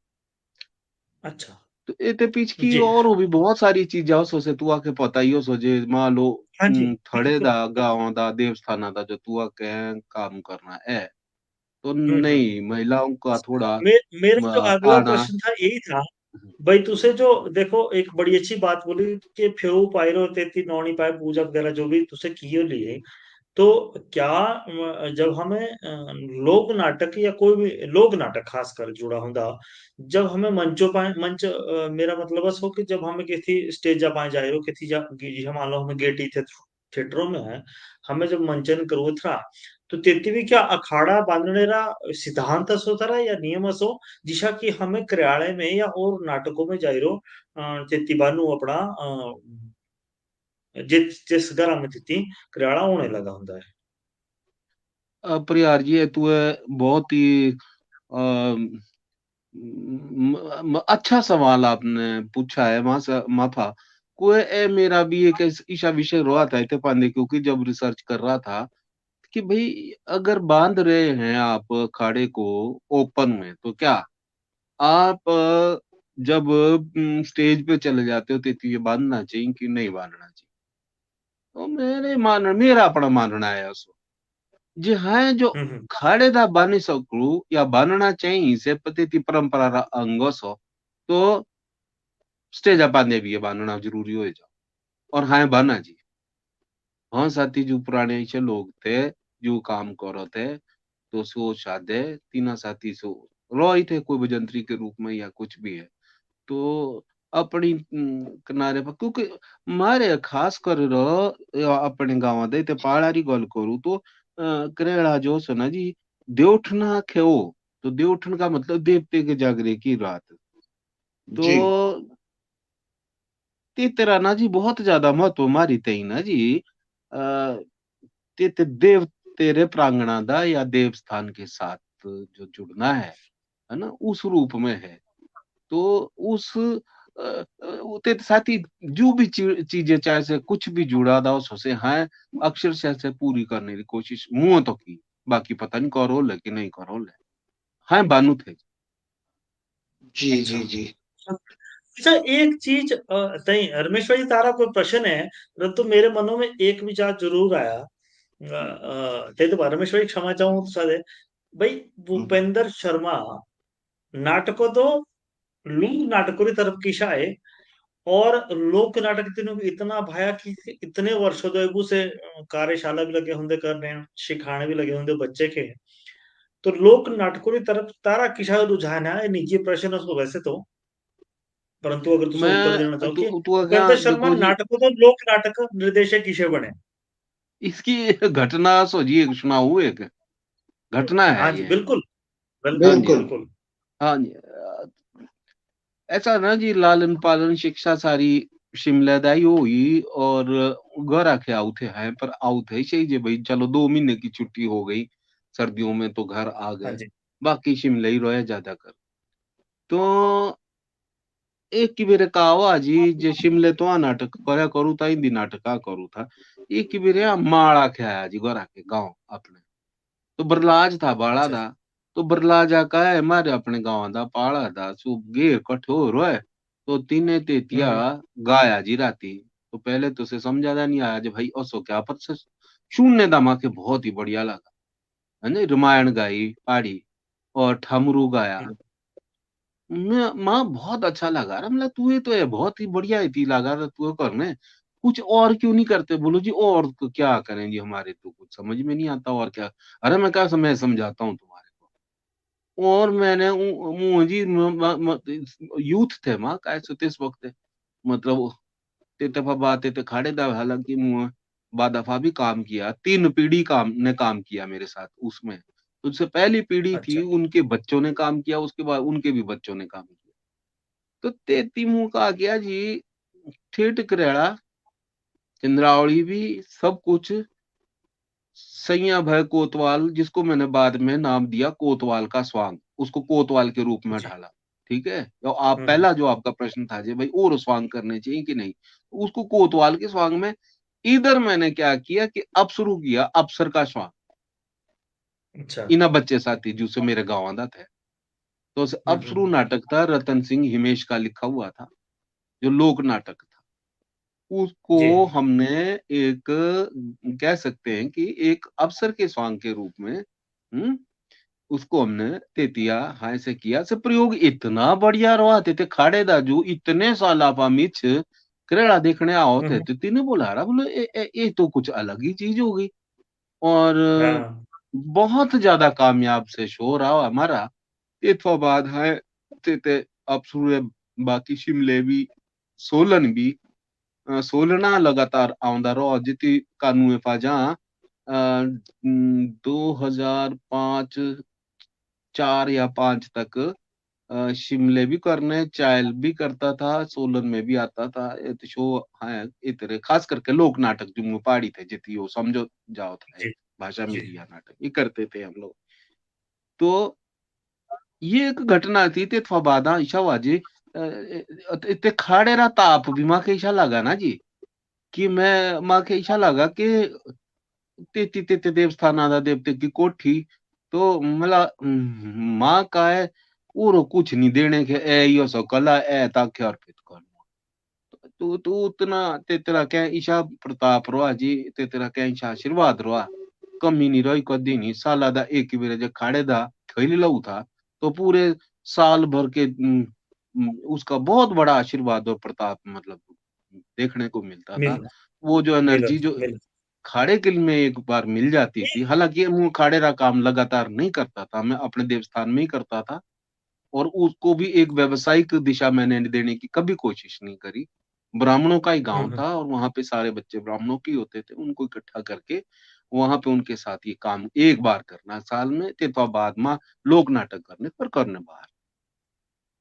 B: अच्छा।
C: तो एते पीछ की
B: जी।
C: और भी बहुत सारी चीजें हो सो से तू आके पता ही हो सो जे मान लो
B: हाँ जी
C: थड़े
B: बिल्कुल।
C: दा गांव दा देवस्थाना दा जो तू आके काम करना है तो
B: हम्म।
C: नहीं महिलाओं का थोड़ा
B: मेरा जो अगला
C: आना।
B: प्रश्न था यही था भाई तुसे जो देखो एक बड़ी अच्छी बात बोली कि फेऊ पायरो तेती नौनी पाए पूजा वगैरह जो भी तुसे की हो लिए तो क्या जब हमें लोक नाटक या कोई भी लोक नाटक खासकर जुड़ा होंदा, जब हमें मेरा मतलब बस हो कि जब हमें किसी स्टेज जा पाए जाए किसी जा जी मान लो हमें गेटी थिएटरों में है, हमें जब मंचन करो था, तो तेती भी क्या अखाड़ा बांधने रा सिद्धांत असो था या नियम असो जिसा कि हमें कार्यालय में या और नाटकों में जाइरो तेती बानू अपना जिस घर में तेती कार्यालय होने लगा होता है।
C: पर यार जी तू बहुत ही अच्छा सवाल आपने पूछा है माथा कोई मेरा भी एक ईशा विषय रहा था इतने पांडे क्योंकि जब रिसर्च कर रहा था कि भाई अगर बांध रहे हैं आप अखाड़े को ओपन में तो क्या आप जब स्टेज पे चले जाते हो तो ये बांधना चाहिए कि नहीं बांधना चाहिए। तो मेरा अपना मानना है उसको जी हाँ जो
B: हम्म।
C: खाड़े दा बानी सकू या बानना चाहिए से पति थी परंपरा रा अंग सो तो स्टेज बांधे भी है बानना जरूरी हो जाओ और हाँ बाना जी हाँ साथी जो पुराने ऐसे लोग थे जो काम करो थे तो सो शादे तीना साथी सो रोई थे कोई भजंत्री के रूप में या कुछ भी है तो अपनी किनारे पर क्योंकि मारे खास कर अपने गाँव दे ते पहाड़ी गल करूँ तो करेड़ा जो सो ना जी देवठना खेओ तो देवठन का मतलब देवते के जागरे की रात तो
A: जी
C: ते तेरा ना जी बहुत ज्यादा महत्व मारी तई ना जी ते देव तेरे प्रांगणा दा या देव स्थान के साथ जो जुड़ना है ना उस रूप में है तो उस ते साथ ही जो भी चीजें चाहे से कुछ भी जुड़ा था उससे हाँ अक्षरशः से पूरी करने की कोशिश मुंह तो की बाकी पता नहीं करो ले कि नहीं करो ले हाँ बानू थे
A: जी
B: अच्छा।
A: जी जी
B: अच्छा एक चीज तई रमेश भाई तारा कोई प्रश्न है परंतु मेरे मनो में एक विचार जरूर आया ते तो रमेश भाई क्षमा चाहूँ तो सादे भाई
A: हम्म,
B: भूपेंद्र शर्मा नाटकों तो लोक नाटकों की तरफ किशा है और लोक नाटक तीनों भी इतना भाया कि इतने वर्षों तो एबू से कार्यशाला भी लगे होंगे कर रहे हैं सिखाने भी लगे होंगे बच्चे के तो लोक नाटकों की तरफ तारा किशा रुझान है निजी प्रश्न है उसको वैसे तो परंतु अगर तुझे उत्तर देना
C: मैं
B: चाहो कि
C: तू क्या
B: भूपेंद्र शर्मा
C: देखो जी
B: नाटकों तो लोक नाटक निर्देशक किसे बने।
C: इसकी घटना सो जी एक सुनाऊ एक घटना
B: हाँ
C: है
B: जी
C: ये
B: बिल्कुल
C: हाँ
B: बिल्कुल
C: जी
A: बिल्कुल
B: बिल्कुल।
C: हाँ जी ऐसा ना जी लालन पालन शिक्षा सारी शिमला दाई हुई और घर आके आउ थे हैं पर आउ थे सही जे भाई चलो 2 महीने की छुट्टी हो गई सर्दियों में तो घर आ
B: हाँ
C: गए
B: जी।
C: बाकी शिमला ही रहे ज्यादा कर तो एक की बेरे का आवा जी जे शिमले तो आ नाटक करया करू था हिंदी नाटक आ करू था एक की बेरे माड़ा के आया जी घर आके गाँव अपने तो बरलाज था बाड़ा
B: अच्छा।
C: दा तो बरलाजा का है मारे अपने गाँव दा पाड़ा दा सो घेर कठोर है तो तीने तेतिया
B: हम्म।
C: गाया जी राती तो पहले तो से समझा नहीं आया जो भाई असो क्या पर से सुनने दा माके बहुत ही बढ़िया लगा है ना रामायण गाई पाड़ी और ठमरू गाया
B: हम्म।
C: मैं माँ बहुत अच्छा लगा रहा मतलब तू तो है बहुत ही बढ़िया है थी लगा रहा तू करने कुछ और क्यों नहीं करते बोलो जी और तो क्या करेंगे हमारे तो कुछ समझ में नहीं आता और क्या अरे मैं क्या समय समझाता हूँ तुम्हारे को और मैंने मुझे यूथ थे माँ कैसे थे इस वक्त मतलब ते दफा बात ते खाड़े दा हालांकि मुँह बा दफा भी काम किया 3 पीढ़ी काम ने काम किया मेरे साथ उसमें तो उससे पहली पीढ़ी थी
B: अच्छा।
C: उनके बच्चों ने काम किया उसके बाद उनके भी बच्चों ने काम किया तो 33 मुंह का आ गया जी ठेठ करेड़ा चंद्रावली भी सब कुछ सैया भय कोतवाल जिसको मैंने बाद में नाम दिया कोतवाल का स्वांग उसको कोतवाल के रूप में
B: जी।
C: ढाला ठीक है तो आप
B: हम्म।
C: पहला जो आपका प्रश्न था जी भाई और स्वांग करने चाहिए कि नहीं तो उसको कोतवाल के स्वांग में इधर मैंने क्या किया कि अब शुरू किया अफसर का स्वांग
B: अच्छा।
C: इना बच्चे साथी जिससे मेरे गांव आंदा थे तो अब शुरू
B: हम्म।
C: नाटक था रतन सिंह हिमेश का लिखा हुआ था जो लोक नाटक था उसको
B: जी।
C: हमने एक कह सकते हैं कि एक अफसर के स्वांग के रूप में उसको हमने तेतिया हाँ से किया से प्रयोग इतना बढ़िया रहा थे खाड़े दाजू इतने साल आप मिछ करेड़ा देखने आओ थे
B: हम्म।
C: तो तीने बुला रहा बोले ए तो कुछ अलग ही चीज हो गई और
B: हाँ
C: बहुत ज्यादा कामयाब से शो रहा हमारा इथों बाद है ते अब शुरू बाकी शिमले भी सोलन भी सोलना लगातार आउंदा रहो जिति कानून फाजा 2005 4 या 5 तक शिमले भी करने चायल भी करता था सोलन में भी आता था ये तो शो है इतने खास करके लोक नाटक जुम्मू पहाड़ी थे जिति वो समझो जाओ था
B: जी
C: भाषा
B: जी
C: मेरी या नाटक ये करते थे हम लोग तो ये एक घटना थी ते फबादा ईशावाजी इतने खाड़े रहा ताप भी माँ के ईशा लगा ना जी कि मैं माँ के ईशा लगा कि तेती तेते देवस्थान आदा देवते की कोठी तो मला माँ का है और कुछ नहीं देने के ए यो सो कला ए ताके अर्पित करना तू उतना ते तेरा क्या ईशा प्रताप रहा जी ते तेरा क्या ईशा आशीर्वाद रहा कमी नहीं रही कदी नहीं साला दा एक बेरे जो खाड़े दा खैली लऊ था तो पूरे साल भर के उसका बहुत बड़ा आशीर्वाद और प्रताप मतलब देखने को मिलता था
B: मिल
C: वो जो
B: मिल
C: एनर्जी जो
B: मिल
C: खाड़े के में एक बार मिल जाती थी हालांकि मैं खाड़े का काम लगातार नहीं करता था मैं अपने देवस्थान में ही करता था और उसको भी एक व्यवसायिक दिशा मैंने देने की कभी कोशिश नहीं करी ब्राह्मणों का ही गांव
B: हम्म,
C: था और वहां पे सारे बच्चे ब्राह्मणों के ही होते थे उनको इकट्ठा करके वहां पे उनके साथ ये काम एक बार करना साल में ते बाद में लोक नाटक करने पर करने बाहर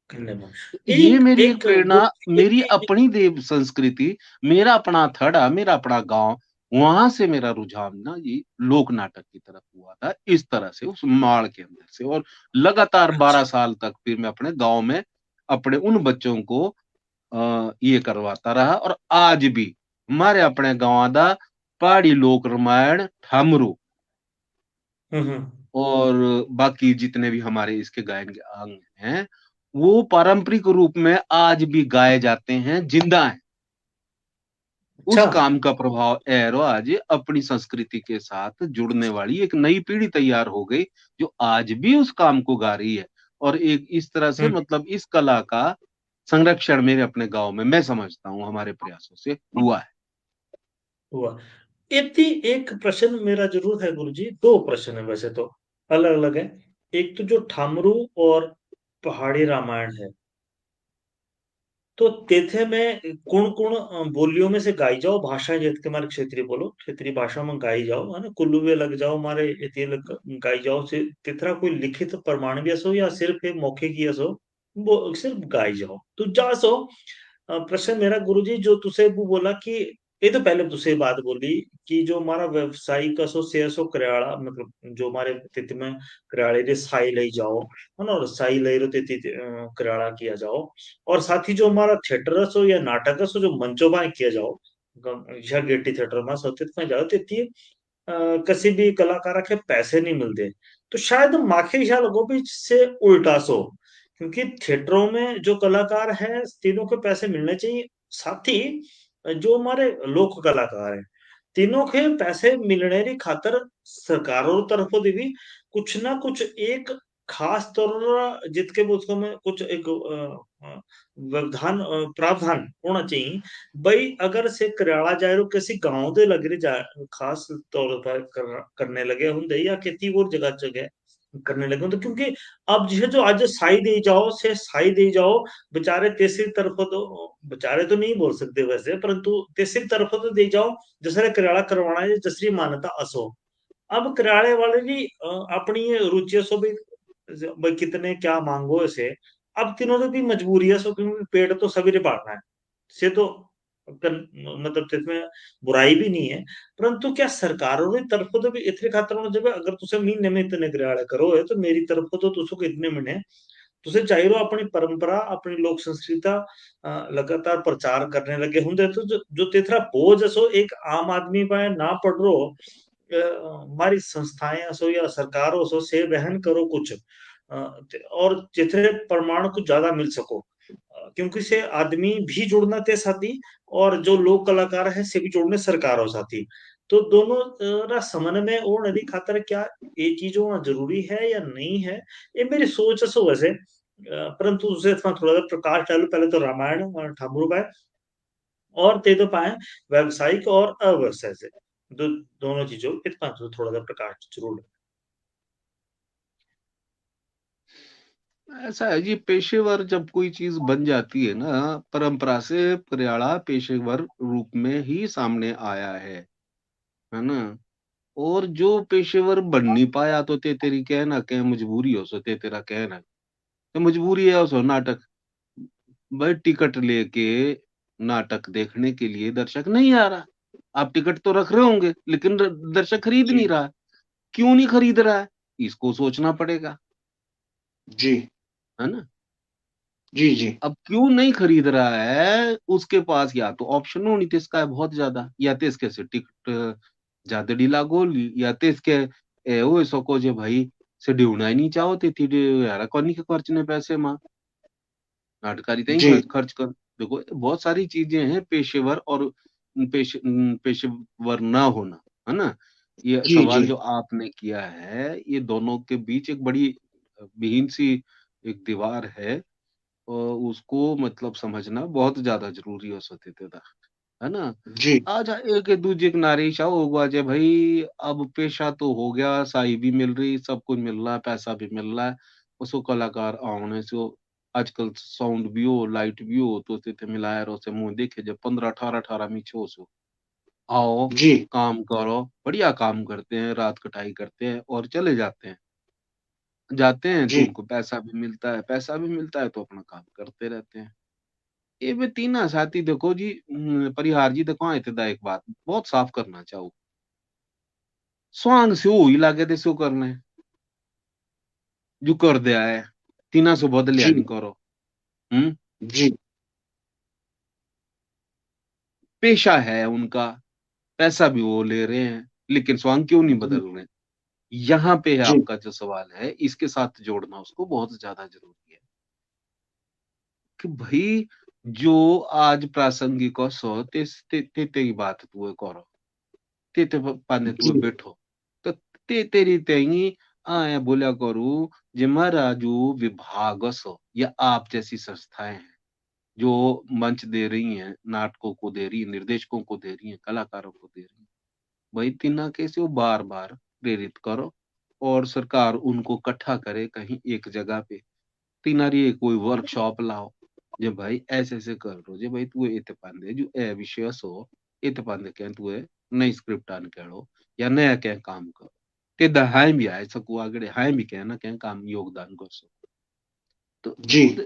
B: धन्यवाद।
C: ये
B: एक
C: मेरी एक
B: एक
C: प्रेरणा मेरी अपनी देव संस्कृति मेरा अपना थड़ा मेरा अपना गांव वहां से मेरा रुझान ना ये लोक नाटक की तरफ हुआ था इस तरह से उस माड़ के अंदर से और लगातार
B: अच्छा
C: 12 साल तक फिर मैं अपने गांव में अपने उन बच्चों को ये करवाता रहा और आज भी हमारे अपने गांव दा पहाड़ी लोक रामायण ठामरू
B: हम्म।
C: और बाकी जितने भी हमारे इसके गायन के अंग हैं वो पारंपरिक रूप में आज भी गाए जाते हैं जिंदा हैं
B: अच्छा
C: उस काम का प्रभाव एरो आज अपनी संस्कृति के साथ जुड़ने वाली एक नई पीढ़ी तैयार हो गई जो आज भी उस काम को गा रही है और एक इस तरह से
B: हम्म
C: मतलब इस कला का संरक्षण मेरे अपने गांव में मैं समझता हूँ हमारे प्रयासों से हुआ है
B: हुआ। इतनी एक प्रश्न मेरा जरूर है गुरुजी, दो प्रश्न है वैसे तो अलग अलग है। एक तो जो ठामरू और पहाड़ी रामायण है तो तेथे में कौन कौन बोलियों में से गाई जाओ भाषाएं जितके हमारे क्षेत्रीय बोलो क्षेत्रीय भाषा में गाई जाओ है ना कुल्लुवे लग जाओ हमारे इतने गाई जाओ से तिथरा कोई लिखित प्रमाण भी असो या सिर्फ एक मौखिक ही असो वो सिर्फ गाई जाओ तो जा सो प्रश्न मेरा गुरुजी जो तुसे वो बोला कि ये तो पहले तुसे बात बोली कि जो हमारा व्यवसायिक असो से असो करियाड़ा मतलब जो हमारे तिथि में करियाड़े रे साई ले जाओ है ना और साई ले रो तिथि करियाड़ा किया जाओ और साथ ही जो हमारा थिएटर हो या नाटक हो जो मंचों में किया जाओ या गेटी थिएटर में सत्य में जाओ तेती किसी भी कलाकार के पैसे नहीं मिलते तो शायद माखे ख्याल लगो भी इससे उल्टा सो क्योंकि थिएटरों में जो कलाकार है तीनों के पैसे मिलने चाहिए साथ ही जो हमारे लोक कलाकार हैं तीनों के पैसे मिलने की खातर सरकारों तरफों से भी कुछ ना कुछ एक खास तौर पर जितके भी उसको में कुछ एक व्यवधान प्रावधान होना चाहिए भाई अगर से करियाला जाए रो किसी गांव दे लग रही जा खास तौर पर करने लगे होंगे या किसी और जगह जगह करने लगे होंगे क्योंकि अब जो आज साई दे जाओ से साई दे जाओ बेचारे तीसरी तरफ तो बेचारे तो नहीं बोल सकते वैसे परंतु तीसरी तरफ तो दे जाओ जैसे करियाला करवाना है जसरी मान्यता असो अब किराए वाले भी अपनी रुचियों से भी भाई कितने क्या मांगो इसे अब तीनों तो भी मजबूरी है सो क्योंकि पेट तो सभी ने पालना है से तो मतलब इसमें बुराई भी नहीं है परंतु क्या सरकारों की तरफ तो भी इतने खातर जब अगर तुसे महीने में इतने किराए करो है तो मेरी तरफ तो तुसको इतने महीने तुसे चाहिए अपनी परंपरा अपनी लोक संस्कृति लगातार प्रचार करने लगे होंगे तो जो तेरा बोझ सो एक आम आदमी पर ना पड़ रो हमारी संस्थाएं असो या सरकार हो सो से बहन करो कुछ और जितने प्रमाण कुछ ज्यादा मिल सको क्योंकि से आदमी भी जुड़ना ते साथी और जो लोक कलाकार है से भी जुड़ने सरकार हो साथी तो दोनों रा समन्वय और नदी खातर क्या ये चीज होना जरूरी है या नहीं है ये मेरी सोच सो वैसे परंतु उसे थोड़ा सा प्रकाश डालू पहले तो रामायण और ठाकुर और ते तो पाए व्यावसायिक और अव्यवसाय से दोनों चीजों इत पर थोड़ा सा प्रकाश जरूर डालें।
C: ऐसा है जी, पेशेवर जब कोई चीज बन जाती है ना, परंपरा से करियाड़ा पेशेवर रूप में ही सामने आया है ना। और जो पेशेवर बन नहीं पाया तो तेरी कहना कह मजबूरी हो, सो तेरा कहना तो मजबूरी है उसो नाटक। भाई टिकट लेके नाटक देखने के लिए दर्शक नहीं आ रहा, आप टिकट तो रख रहे होंगे लेकिन दर्शक खरीद नहीं
A: जी
C: रहा। क्यों नहीं खरीद रहा है, इसको सोचना पड़ेगा,
A: जी
C: है ना।
A: जी जी
C: अब क्यों नहीं खरीद रहा है, उसके पास या तो ऑप्शन होनी थी इसका बहुत ज्यादा, या तो इसके से टिकट ज्यादा ढीला गोली, या तो इसके वो सको जे भाई से ढूंढना ही नहीं चाहो थी यार कौन के खर्च ने पैसे मां नाटकारी ही
A: जी
C: खर्च कर। देखो बहुत सारी चीजें हैं, पेशेवर और पेशेवर ना होना, है ना। ये
A: जी
C: सवाल
A: जी
C: जो आपने किया है, ये दोनों के बीच एक बड़ी विहीन सी एक दीवार है, और उसको मतलब समझना बहुत ज्यादा जरूरी हो सकते थे, है ना।
A: जी
C: अच्छा एक दूजे के नारी शाह होगा जे भाई, अब पेशा तो हो गया, साई भी मिल रही, सब कुछ मिल रहा है, पैसा भी मिल रहा है, उसको कलाकार आने से आजकल साउंड भी हो लाइट भी हो तो ते मिलाया रो से मुंह देखे जब 15 18 मीछो सो आओ
A: जी
C: काम करो, बढ़िया काम करते हैं, रात कटाई करते हैं और चले जाते हैं तो
A: जी
C: उनको पैसा भी मिलता है, पैसा भी मिलता है तो अपना काम करते रहते हैं। ये वे तीना साथी देखो जी, परिहार जी देखो आए थे एक बात बहुत साफ करना चाहूँ, स्वांग से ही लागे थे शो करने जो कर दिया है, तीना से बदलिया
A: जी
C: नहीं करो। हम्म
A: जी
C: पेशा है उनका, पैसा भी वो ले रहे हैं, लेकिन स्वांग क्यों नहीं
A: जी
C: बदल रहे। यहाँ पे है
A: जी
C: आपका जो सवाल है, इसके साथ जोड़ना उसको बहुत ज्यादा जरूरी है कि भाई जो आज प्रासंगिक हो सो ते बात तू करो, ते पाने तू
A: जी
C: बैठो, तो तेरी तेई आया बोला करू जे महाराज जो विभाग सो या आप जैसी संस्थाएं हैं जो मंच दे रही हैं, नाटकों को दे रही है, निर्देशकों को दे रही हैं, कलाकारों को दे रही है, वही तीना कैसे वो बार बार प्रेरित करो और सरकार उनको इकट्ठा करे कहीं एक जगह पे, तीनारी कोई वर्कशॉप लाओ जे भाई ऐसे ऐसे कर रो जे भाई तू इत पांदे जो ए विषय सो इत पांदे क्या तू नई स्क्रिप्ट आन कहो या नया क्या काम करो ते हाय भी आए सकू आगे हाय भी क्या ना क्या काम योगदान कर सको। तो
A: जी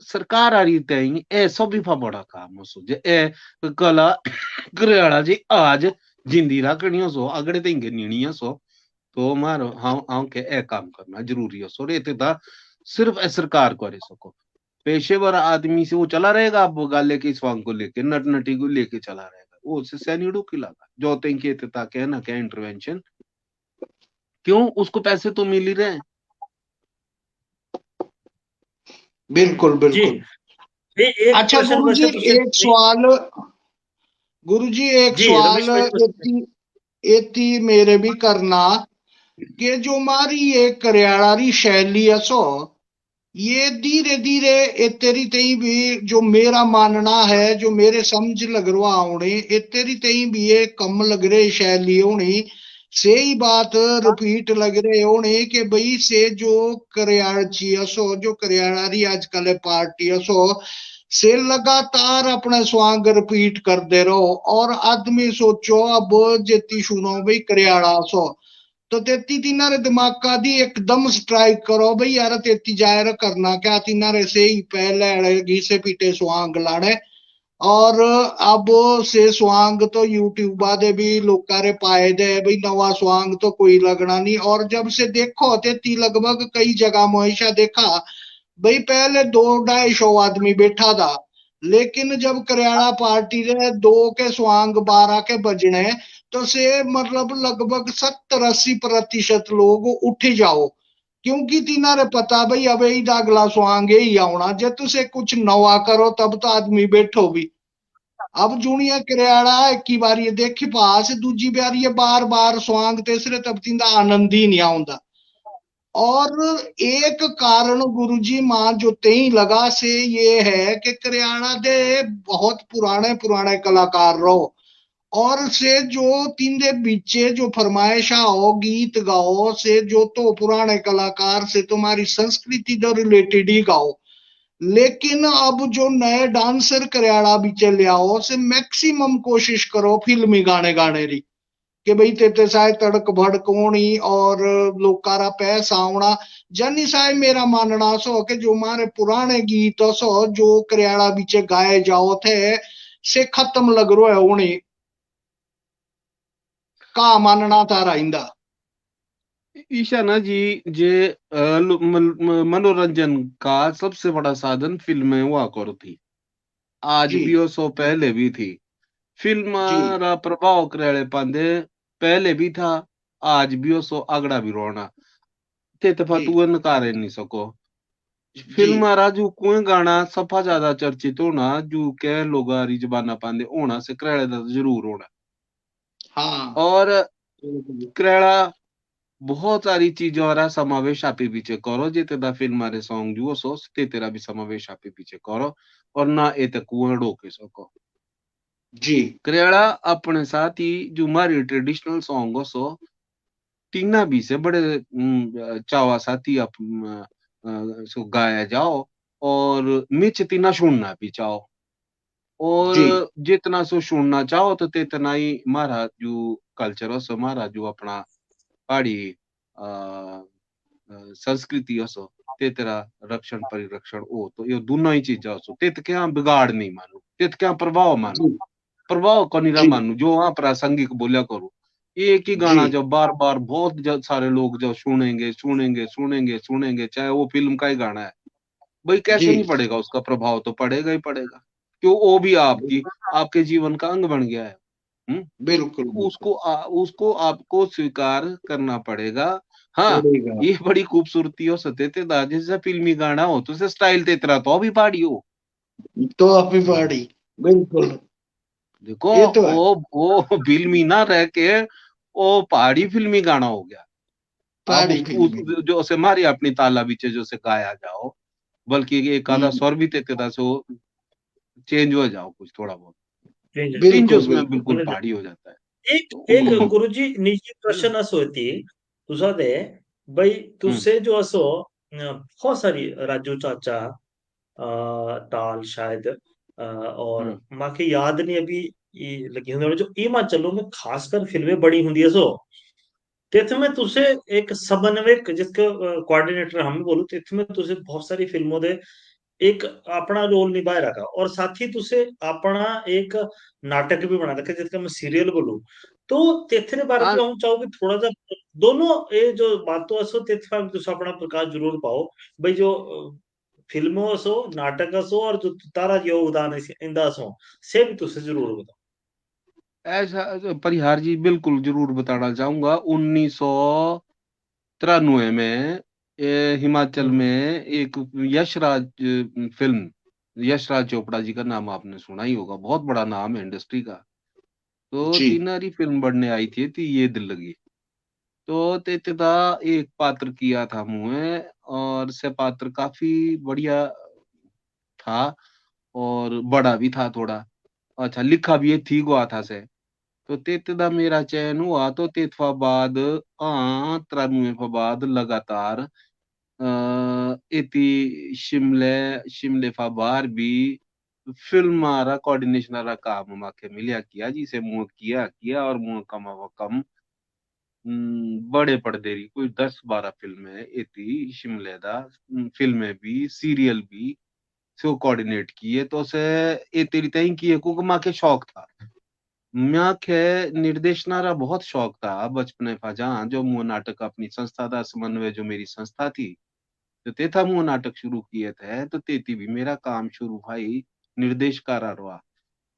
C: सरकार आ रही तय ए सभी फा बड़ा काम हो सो जे ए कला करियाड़ा जी आज जिंदी राखनी हो सो अगड़े तेंगे नीणी सो तो मारो हाँ हाँ के ए काम करना जरूरी हो सो रे ता सिर्फ ए सरकार करे सको, पेशेवर आदमी से वो चला रहेगा, आप वो गाले के स्वांग को लेके नट नटी को लेके चला रहेगा, वो उससे सैनिडो की लगा जो तेंगे ता क्या ना क्या इंटरवेंशन क्यों, उसको पैसे तो मिल ही रहे हैं।
A: बिल्कुल
B: जी
A: बिल्कुल।
B: ये एक
A: अच्छा
B: प्रश्न
A: गुरुजी
B: वैसे तुसे
A: एक सवाल, गुरुजी एक
B: जी रमेश
A: सवाल
B: भाई
A: इति इति मेरे भी करना कि जो हमारी ये करियाणारी शैली है सो ये धीरे धीरे ये तेरी तई भी जो मेरा मानना है जो मेरे समझ लग रहा होनी ये तेरी तई भी ये कम लग रही शैली होनी से ही बात रिपीट लग रहे होने कि भाई से जो करियाची सो जो करियाणारी आजकल पार्टी सो से लगातार अपने स्वांग रिपीट कर दे रहो और आदमी सोचो अब जेती सुनो भाई करियाड़ा सो तो तेती तिनारे दिमाग का दी एकदम स्ट्राइक करो भाई यार तेती जायर करना क्या तिनारे से ही पहले घी से पीटे स्वांग लाने और अब से स्वांग तो यूट्यूब दे भी लोकारे पाए दे भाई नवा स्वांग तो कोई लगना नहीं और जब से देखो तेती लगभग कई जगह मोहिशा देखा भाई पहले 200-250 आदमी बैठा था लेकिन जब करियाड़ा पार्टी रे 2 के स्वांग 12 के बजने तो से मतलब लगभग 70-80% लोग उठ जाओ क्योंकि तिनारे पता भाई अब इदा अगला स्वांग ही आना जे तुसे कुछ नवा करो तब तो आदमी बैठो भी अब जूनिया करियाड़ा एक बार ये देखी पास दूजी बार ये बार बार स्वांग तीसरे तब तींदा आनंद ही नहीं आਉਂਦਾ और एक कारण गुरुजी मान जो तेई लगा से ये है कि करियाणा दे बहुत पुराने पुराने कलाकार रहो और से जो तीनदे बीचे जो फरमाइशा हो गीत गाओ से जो तो पुराने कलाकार से तुम्हारी संस्कृति जो रिलेटेड ही गाओ, लेकिन अब जो नए डांसर करियाड़ा भी चले आओ से मैक्सिमम कोशिश करो फिल्मी गाने गाने री कि भाई तेते साए तड़क भड़क होनी और लोकारा पैसा आना। जानी साहब मेरा मानना सो कि जो हमारे पुराने गीत सो जो करियाड़ा बीच गाए जाओ थे से खत्म लग रो है उन्हें का मानना तारा इंदा।
C: ईशाना जी जे मनोरंजन का सबसे बड़ा साधन फिल्में हुआ करो थी, आज
A: जी
C: भी हो सो पहले भी थी। फिल्म
A: जी
C: रा प्रभाव करे पांदे पहले भी था, आज भी हो सो अगड़ा भी रोना ते तफा
A: जी
C: तू नकारे नहीं सको।
A: जी
C: फिल्म रा जो कोई गाना सफा ज्यादा चर्चित होना जो के लोग री जबाना पांदे होना से करेले दा जरूर होना।
A: हाँ
C: और
A: बिल्कुल
C: करेला बहुत सारी चीजों रा समावेश आपे पीछे करो जेते दा फिल्म मारे सॉन्ग जुओ सो ते तेरा भी समावेश आपे पीछे करो और ना ए तक कुएं रोके सको।
A: जी
C: करेला अपने साथ ही जो हमारी ट्रेडिशनल सॉन्ग हो सो तीना भी से बड़े चावा साथी सो गाया जाओ और मिच तीना सुनना भी चाहो और
A: जी
C: जितना सो सुनना चाहो तो तितना ही हमारा जो कल्चर हो सो हमारा जो अपना पहाड़ी संस्कृति हो सो ते तेरा रक्षण परिरक्षण हो तो ये दोनों ही चीजा हो सो तित क्या बिगाड़ नहीं मानो तित क्या प्रभाव मानो
A: जी
C: प्रभाव को निरा
A: जी
C: मानो जो वहां प्रासंगिक बोलिया करो। एक ही
A: जी
C: गाना जब बार बार बहुत सारे लोग जब सुनेंगे सुनेंगे सुनेंगे सुनेंगे चाहे वो फिल्म का ही गाना है भाई
A: जी
C: कैसे नहीं पड़ेगा उसका प्रभाव तो पड़ेगा ही पड़ेगा क्यों वो भी आपकी आपके जीवन का अंग बन गया है।
A: बिल्कुल
C: तो
A: बिल्कुल
C: उसको आपको स्वीकार करना पड़ेगा। हाँ
A: पड़ेगा।
C: ये बड़ी खूबसूरती हो सते थे जैसे फिल्मी गाना हो तो से स्टाइल ते तरह तो भी पहाड़ी हो।
A: तो अपनी पहाड़ी बिल्कुल
C: देखो
A: ये तो है
C: वो फिल्मी ना रह के वो पहाड़ी फिल्मी गाना हो गया। आप
A: पहाड़ी फिल्मी।
C: जो से मारी अपनी ताला बीचे जो से गाया जाओ बल्कि एक आधा
A: हम्म
C: स्वर भी तेते दा सो चेंज हो जाओ कुछ थोड़ा बहुत तीन जो
A: बिल्कुल
C: उसमें
A: बिल्कुल
C: बिल्कुल पहाड़ी हो जाता है।
B: एक
C: तो
B: एक गुरुजी निजी प्रश्न असो होती तुझा दे भाई
C: हम्म
B: तुझसे जो असो बहुत सारी राजू चाचा टाल शायद और
C: हम्म
B: माँ के याद नहीं अभी ये लगी हुई जो हिमाचलों में खासकर फिल्में बड़ी होंगी है सो तिथ में तुझे एक समन्वयक जिसका कोऑर्डिनेटर हम बोलू तिथ में तुझे बहुत सारी फिल्मों दे एक अपना रोल निभाए रखा और साथ ही तुझे अपना एक नाटक भी बना रखा जिसका मैं सीरियल बोलूं तो तेथरे बारे
C: आ,
B: में हम चाहो कि थोड़ा सा दोनों ये जो बातों असो तेथ में तुझे अपना प्रकाश जरूर पाओ भाई जो फिल्मों असो नाटक असो और जो तारा योगदान है इंदा असो से भी तुझसे जरूर बताओ।
C: ऐसा परिहार जी बिल्कुल जरूर बताना चाहूंगा 1993 में हिमाचल
B: हम्म,
C: में एक यशराज फिल्म यशराज चोपड़ा जी का नाम आपने सुना ही होगा बहुत बड़ा नाम है इंडस्ट्री का। तो
A: जी
C: तीनारी फिल्म बनने आई थी ये दिल लगी। तो तेतदा एक पात्र किया था मुझे और से पात्र काफी बढ़िया था और बड़ा भी था थोड़ा अच्छा लिखा भी ये ठीक हुआ था से। तो तेतदा मेरा चयन हुआ तो तेतफा बाद 93 बाद लगातार इति शिमले शिमले फा बार भी फिल्म मारा कोऑर्डिनेशन रा काम माके मिलिया किया जिसे मुंह किया किया और मुंह कमावा कम बड़े पर्दे री कोई 10-12 फिल्में इति शिमले दा फिल्में भी सीरियल भी सो कोऑर्डिनेट किए तो से ए तेरी तई किए को माके शौक था। म्याखे निर्देशना रा बहुत शौक था बचपने का जहाँ जो मुंह नाटक अपनी संस्था दा समन्वय जो मेरी संस्था थी तो तेथा मुंह नाटक शुरू किए थे तो तेती भी मेरा काम शुरू भाई निर्देशकारा रहा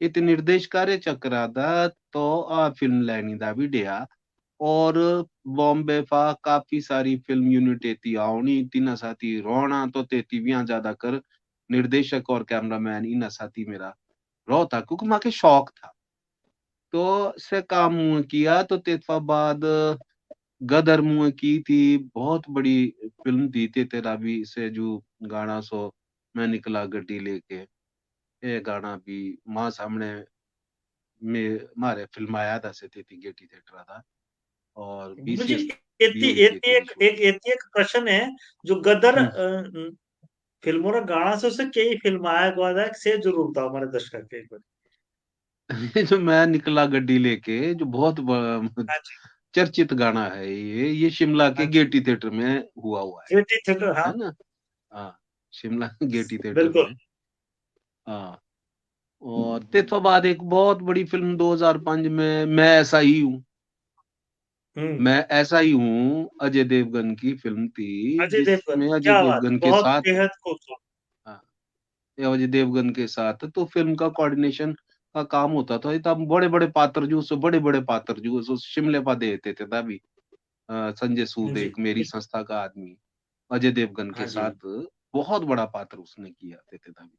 C: इत निर्देशकारे चक्रा दा तो फिल्म लैनी दा भी डिया और बॉम्बे फा काफी सारी फिल्म यूनिट एती आवनी तीना साथी रोना तो तेती भी ज्यादा कर निर्देशक और कैमरामैन इना साथी मेरा रो था क्योंकि माके शौक था। तो से काम मुंह किया तो तेतफा बाद गदर मुंह की थी बहुत बड़ी फिल्म थी ते तेरा भी से जो गाना सो मैं निकला गड्डी लेके ये गाना भी मां सामने में मारे फिल्म आया था से थी गेटी थिएटर था और
B: मुझे
C: बीसीएस
B: एती
C: हुई थी
B: एती
C: तेरी
B: एक
C: शूट।
B: एक एती एक प्रश्न है जो गदर
C: हम्म।
B: फिल्मों रा गाना से उसे कई फिल्म आया गवा था से जरूर था हमारे दर्शक के एक बार।
C: जो मैं निकला गड्डी लेके जो बहुत
B: हाँ जी,
C: चर्चित गाना है ये शिमला
B: हाँ
C: के
B: जी।
C: गेटी थिएटर में हुआ हुआ
B: एटी थिएटर, हाँ,
C: है ना। हाँ, शिमला गेटी थिएटर
B: बिल्कुल।
C: में। हाँ, और तेतो बाद एक बहुत बड़ी फिल्म 2005 में मैं ऐसा ही हूँ।
B: हुँ,
C: मैं ऐसा ही हूँ अजय देवगन की फिल्म थी
B: अजय देवगन,
C: जिसमें अजय
B: क्या बात है!
C: देवगन के
B: बहुत
C: साथ
B: बेहद खूबसूरत।
C: हाँ, ये अजय देवगन के साथ तो फिल्म का कोऑर्डिनेशन का काम होता था। इतना बड़े बड़े पात्र जो सो बड़े बड़े पात्र जो सो शिमले पा देते थे तभी संजय सूद
B: जी,
C: एक मेरी संस्था का आदमी अजय देवगन के
B: हाँ जी,
C: साथ बहुत बड़ा पात्र उसने किया थे तभी।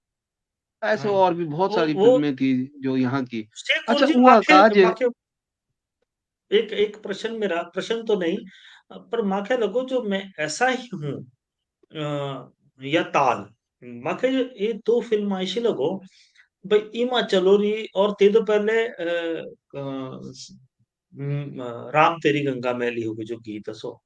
C: ऐसे
B: हाँ।
C: और भी बहुत सारी
B: वो
C: फिल्में थी जो यहाँ की।
B: शेख
C: अच्छा
B: जी
C: हुआ
B: माखे
C: काज
B: माखे एक एक प्रश्न मेरा प्रश्न तो नहीं पर माखे लगो जो मैं ऐसा ही हूँ या ताल माखे जो ये दो फिल्म आयशी लगो भाई इमा चलो री और ते तो पहले राम तेरी गंगा मैली होगी जो गीत है सो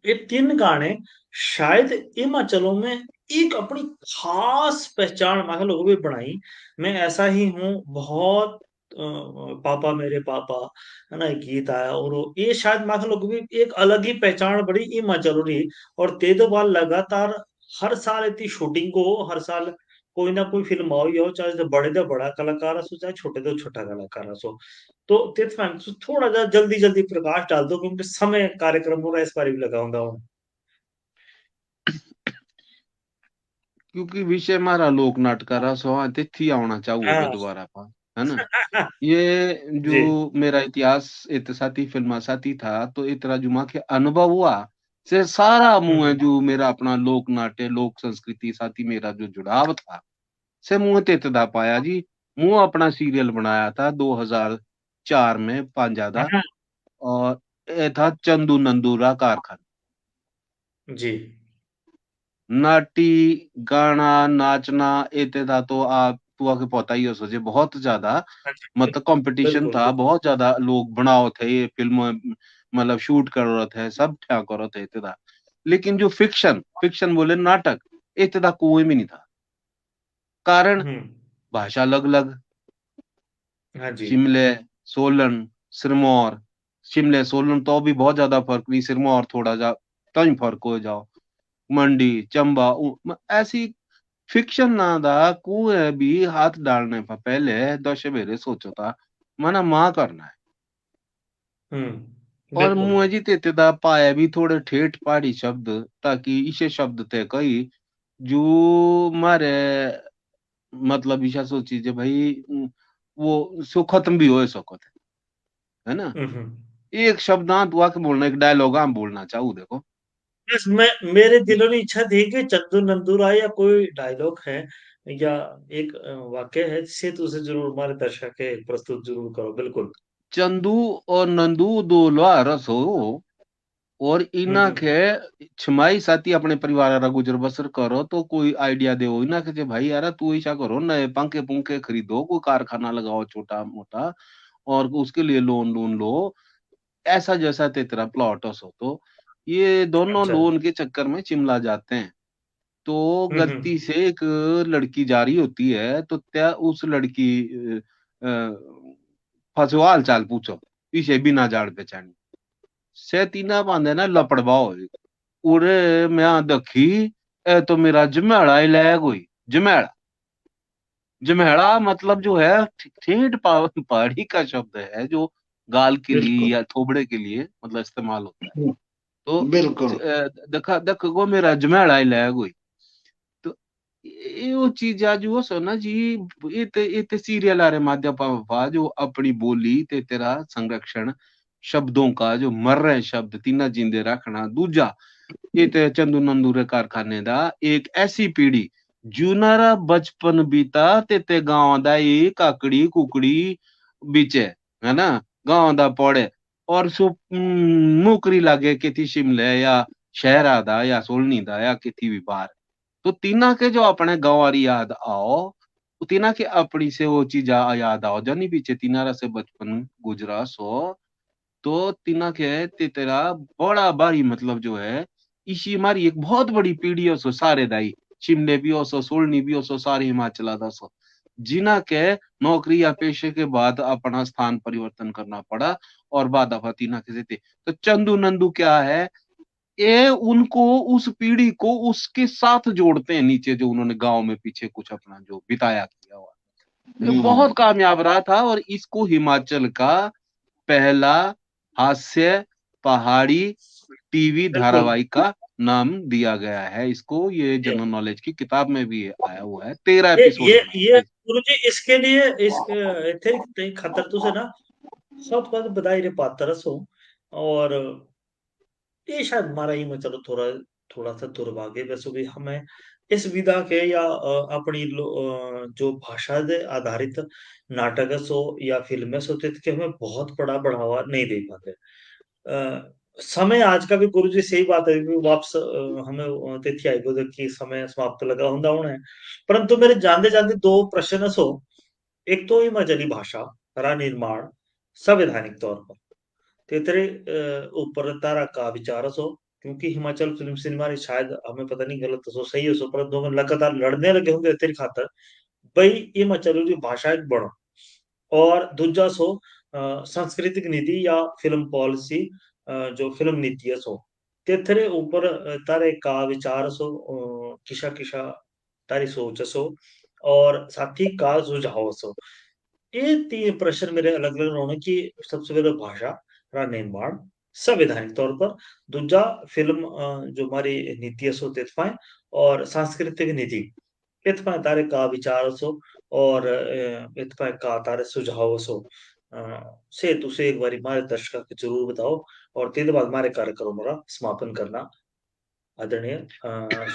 B: ये तीन गाने शायद हिमाचलों में एक अपनी खास पहचान माखे लोगों भी बनाई। मैं ऐसा ही हूँ बहुत पापा मेरे पापा है ना एक गीत आया और ये शायद माखे लोगों भी एक अलग ही पहचान बड़ी हिमाचल रही। और ते दो बार लगातार हर साल इतनी शूटिंग को हर साल कोई ना कोई फिल्म आओ हो चाहे तो बड़ा कलाकार हो चाहे छोटे तो छोटा कलाकार हो। तो तीर्थ मैम थोड़ा जा जल्दी जल्दी प्रकाश डाल दो क्योंकि समय कार्यक्रम होगा इस बार भी लगाऊंगा हूँ।
C: क्योंकि विषय हमारा लोक नाटक रहा सो हाँ, तिथि आना चाहूँ
B: हाँ
C: बे दोबारा पा है ना। ये
B: जी
C: जो मेरा इतिहास इत साथी फिल्मा साथी था तो इतना जुमा के अनुभव हुआ से सारा मुंह है
B: हम्म,
C: जो मेरा अपना लोक नाट्य लोक संस्कृति साथी मेरा जो जुड़ाव था से मुंह ते इतना पाया जी। मुंह अपना सीरियल बनाया था 2004 में पांजादा
B: हाँ
C: और ये था चंदू नंदूरा कारखाना।
B: जी
C: नाटी गाना नाचना एते था तो आप तू आके पता ही हो सोचे बहुत ज्यादा
B: हाँ जी
C: मतलब कंपटीशन
B: बिल्कुल
C: था
B: बिल्कुल
C: बहुत ज्यादा लोग बनाओ थे ये फिल्म मतलब शूट कर रहे थे सब क्या कर रहे थे इतना था। लेकिन जो फिक्शन फिक्शन बोले नाटक इतना कोई भी नहीं था। कारण
B: हम्म
C: भाषा अलग अलग
B: हाँ जी
C: शिमले सोलन सिरमौर शिमले सोलन तो भी बहुत ज्यादा फर्क नहीं सिरमौर थोड़ा जा कहीं फर्क हो जाओ मंडी चंबा ऐसी फिक्शन ना दा कुए भी हाथ डालने पर पहले दश बेरे सोचो था मना माँ करना है। और
B: बिल्कुल
C: मुझे तेते दा पाया भी थोड़े ठेठ पहाड़ी शब्द ताकि इसे शब्द थे कई जो मारे मतलब ईशा सोची जे भाई वो सो खत्म भी हो सको है ना।
B: हम्म
C: एक शब्द हाँ तू आके बोलना एक डायलॉग हम बोलना चाहूँ देखो।
B: बस मैं मेरे दिलों की इच्छा थी कि चंदू नंदूरा या कोई डायलॉग है या एक वाक्य है जिसे तुझे जरूर हमारे दर्शक के प्रस्तुत जरूर करो बिल्कुल।
C: चंदू और नंदू दो लोहा रस हो और इना
B: हम्म
C: के छमाई साथी अपने परिवार रा गुजर बसर करो तो कोई आइडिया दे इना के जे भाई यार तू ऐसा करो नए पंखे पुंखे खरीदो कोई कारखाना लगाओ छोटा मोटा और उसके लिए लोन लोन लो ऐसा जैसा तेरा प्लॉट हो तो ये दोनों
B: अच्छा
C: लोन के चक्कर में शिमला जाते हैं। तो
B: हम्म
C: गलती से एक लड़की जा रही होती है तो त्या उस लड़की फसवाल चाल पूछो पीछे बिना जान पहचानी से तीना बांधे ना लपड़वा हो उरे मैं दखी ए तो मेरा जमेड़ा ही ले कोई जमेड़ा जमेड़ा मतलब जो है ठेठ पहाड़ी का शब्द है जो गाल के लिए
A: बिल्कुल।
C: या थोबड़े के लिए मतलब इस्तेमाल होता है। तो
A: बिल्कुल।
C: देखा देख को मेरा जमेड़ा ही ले कोई तो ये वो चीज आज वो सो ना जी ये ते सीरियल आ रहे माध्यम पा जो अपनी बोली ते तेरा संरक्षण शब्दों का जो मर रहे शब्द तीना जिंदे रखना दूजा ये ते चंदू नंदूरे कारखाने दा एक ऐसी पीढ़ी जूनारा बचपन बीता ते गांव दा ये काकड़ी कुकड़ी बीचे है ना गांव दा पौड़े और सो नौकरी लागे किसी शिमले या शहर दा या सोलनी दा या किसी भी बाहर तो तीना के जो अपने गांव वाली याद आओ तीना के अपनी से वो चीज याद आओ जानी पीछे तीनारा से बचपन गुजरा सो, तो तीना के तेरा बड़ा भारी मतलब जो है इसी हमारी एक बहुत बड़ी पीढ़ी हो सो सारे दाई शिमले भी हो सो सोलनी भी हो सो सारे हिमाचल दा सो जिना के नौकरी या पेशे के बाद अपना स्थान परिवर्तन करना पड़ा और बाद तीना के थे। तो चंदू नंदू क्या है, ये उनको उस पीढ़ी को उसके साथ जोड़ते हैं नीचे जो उन्होंने गांव में पीछे कुछ अपना जो बिताया किया हुआ, ये बहुत कामयाब रहा था। और इसको हिमाचल का पहला हास्य पहाड़ी टीवी
B: बिल्कुल।
C: धारावाहिक का नाम दिया गया है इसको, ये जनरल नॉलेज की किताब में भी आया हुआ है, 13 एपिसोड
B: ये
C: बने।
B: गुरुजी इसके लिए इस थे ते खतर तो से ना सब बात बधाई रे पात्र सो। और ये शायद हमारा ही में चलो थोड़ा थोड़ा सा दुर्भाग्य वैसे भी हमें इस विधा के या अपनी जो भाषा से आधारित नाटक सो या फिल्में सो के हमें बहुत बड़ा बढ़ावा नहीं दे पाते। समय आज का भी गुरुजी सही बात है कि वापस हमें तिथि आई बोले कि समय समाप्त लगा हुंदा होना है। परंतु मेरे जानते जानते दो प्रश्न सो, एक तो हिमाचली भाषा रा निर्माण संवैधानिक तौर पर तेरे ऊपर तारा का विचार सो, क्योंकि हिमाचल फिल्म सिनेमा री शायद हमें पता नहीं गलत सो सही हो सो पर दोनों लगातार लड़ने लगे होंगे तेरी खातर भाई हिमाचल की भाषा एक बड़ो। और दूजा सो सांस्कृतिक नीति या फिल्म पॉलिसी जो फिल्म नीति है सो तेरे ऊपर तारे का विचार सो किशा किशा तारी सोच सो और साथ ही का सुझाव सो। ये तीन प्रश्न मेरे अलग अलग होने की सबसे पहले भाषा रा निर्माण संवैधानिक तौर पर, दूजा फिल्म जो हमारी नीति है सो तेतफाए और सांस्कृतिक नीति इतफाए तारे का विचार सो और इतफाए का तारे सुझाव सो से तुसे एक बारी हमारे दर्शक के जरूर बताओ और तीन बाद हमारे कार्यक्रम का समापन करना आदरणीय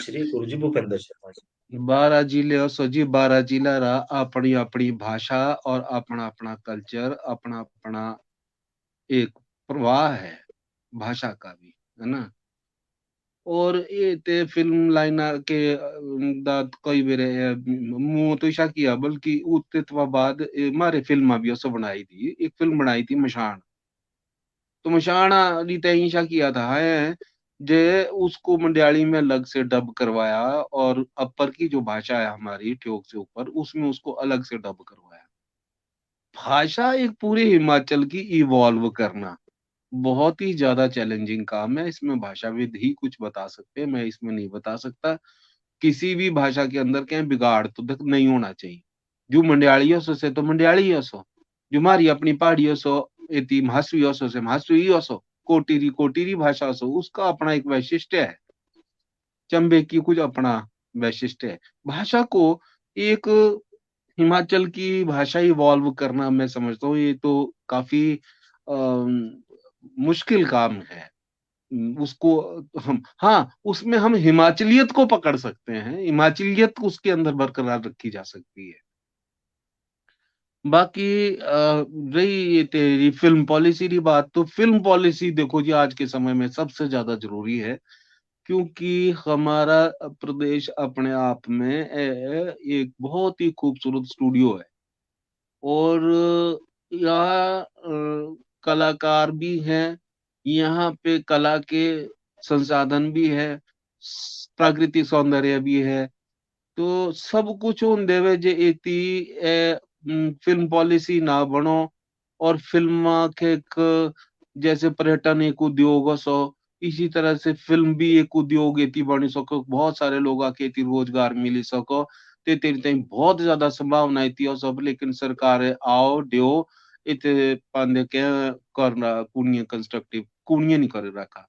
B: श्री गुरुजी भूपेंद्र शर्मा जी।
C: 12 जिले और सो जी 12 जिला रा अपनी अपनी भाषा और अपना अपना कल्चर अपना अपना एक प्रवाह है भाषा का भी, है ना। और ये ते फिल्म लाइना के दात कई बेरे मुंह तो ईशा किया बल्कि उत्ते तो बाद मारे फिल्म भी उसो बनाई थी, एक फिल्म बनाई थी मशान। तो मशान रीते ईशा किया था है जे उसको मंडियाली में अलग से डब करवाया और अपर की जो भाषा है हमारी ठियोग से ऊपर उसमें उसको अलग से डब करवाया। भाषा एक पूरे हिमाचल की इवॉल्व करना बहुत ही ज्यादा चैलेंजिंग काम है, इसमें भाषाविद ही कुछ बता सकते हैं, मैं इसमें नहीं बता सकता। किसी भी भाषा के अंदर क्या बिगाड़ तो तक नहीं होना चाहिए। जो मंडियाली से तो मंडियाली सो, जो हमारी अपनी पहाड़ी सो इति महासुई से महासुई सो, कोटीरी भाषा सो उसका अपना एक वैशिष्ट्य है, चंबे की कुछ अपना वैशिष्ट्य है। भाषा को एक हिमाचल की भाषा इवॉल्व करना मैं समझता हूँ ये तो काफी मुश्किल काम है। उसको हम हाँ उसमें हम हिमाचलियत को पकड़ सकते हैं, हिमाचलियत उसके अंदर बरकरार रखी जा सकती है। बाकी रही ये तेरी फिल्म पॉलिसी की बात, तो फिल्म पॉलिसी देखो जी आज के समय में सबसे ज्यादा जरूरी है, क्योंकि हमारा प्रदेश अपने आप में एक बहुत ही खूबसूरत स्टूडियो है। और यहाँ कलाकार भी हैं, यहाँ पे कला के संसाधन भी है, प्राकृतिक सौंदर्य भी है। तो सब कुछ उन देवे जे इति फिल्म पॉलिसी ना बनो और फिल्म के एक जैसे पर्यटन एक उद्योग हो सो इसी तरह से फिल्म भी एक उद्योग इति बनी सको, बहुत सारे लोग आके इति रोजगार मिली सको। ते तेरी ताई बहुत ज्यादा संभावना इति हो सब, लेकिन सरकार आओ दियो इते पांदे के करना कुनिय कंस्ट्रक्टिव कुनिय नहीं कर रखा।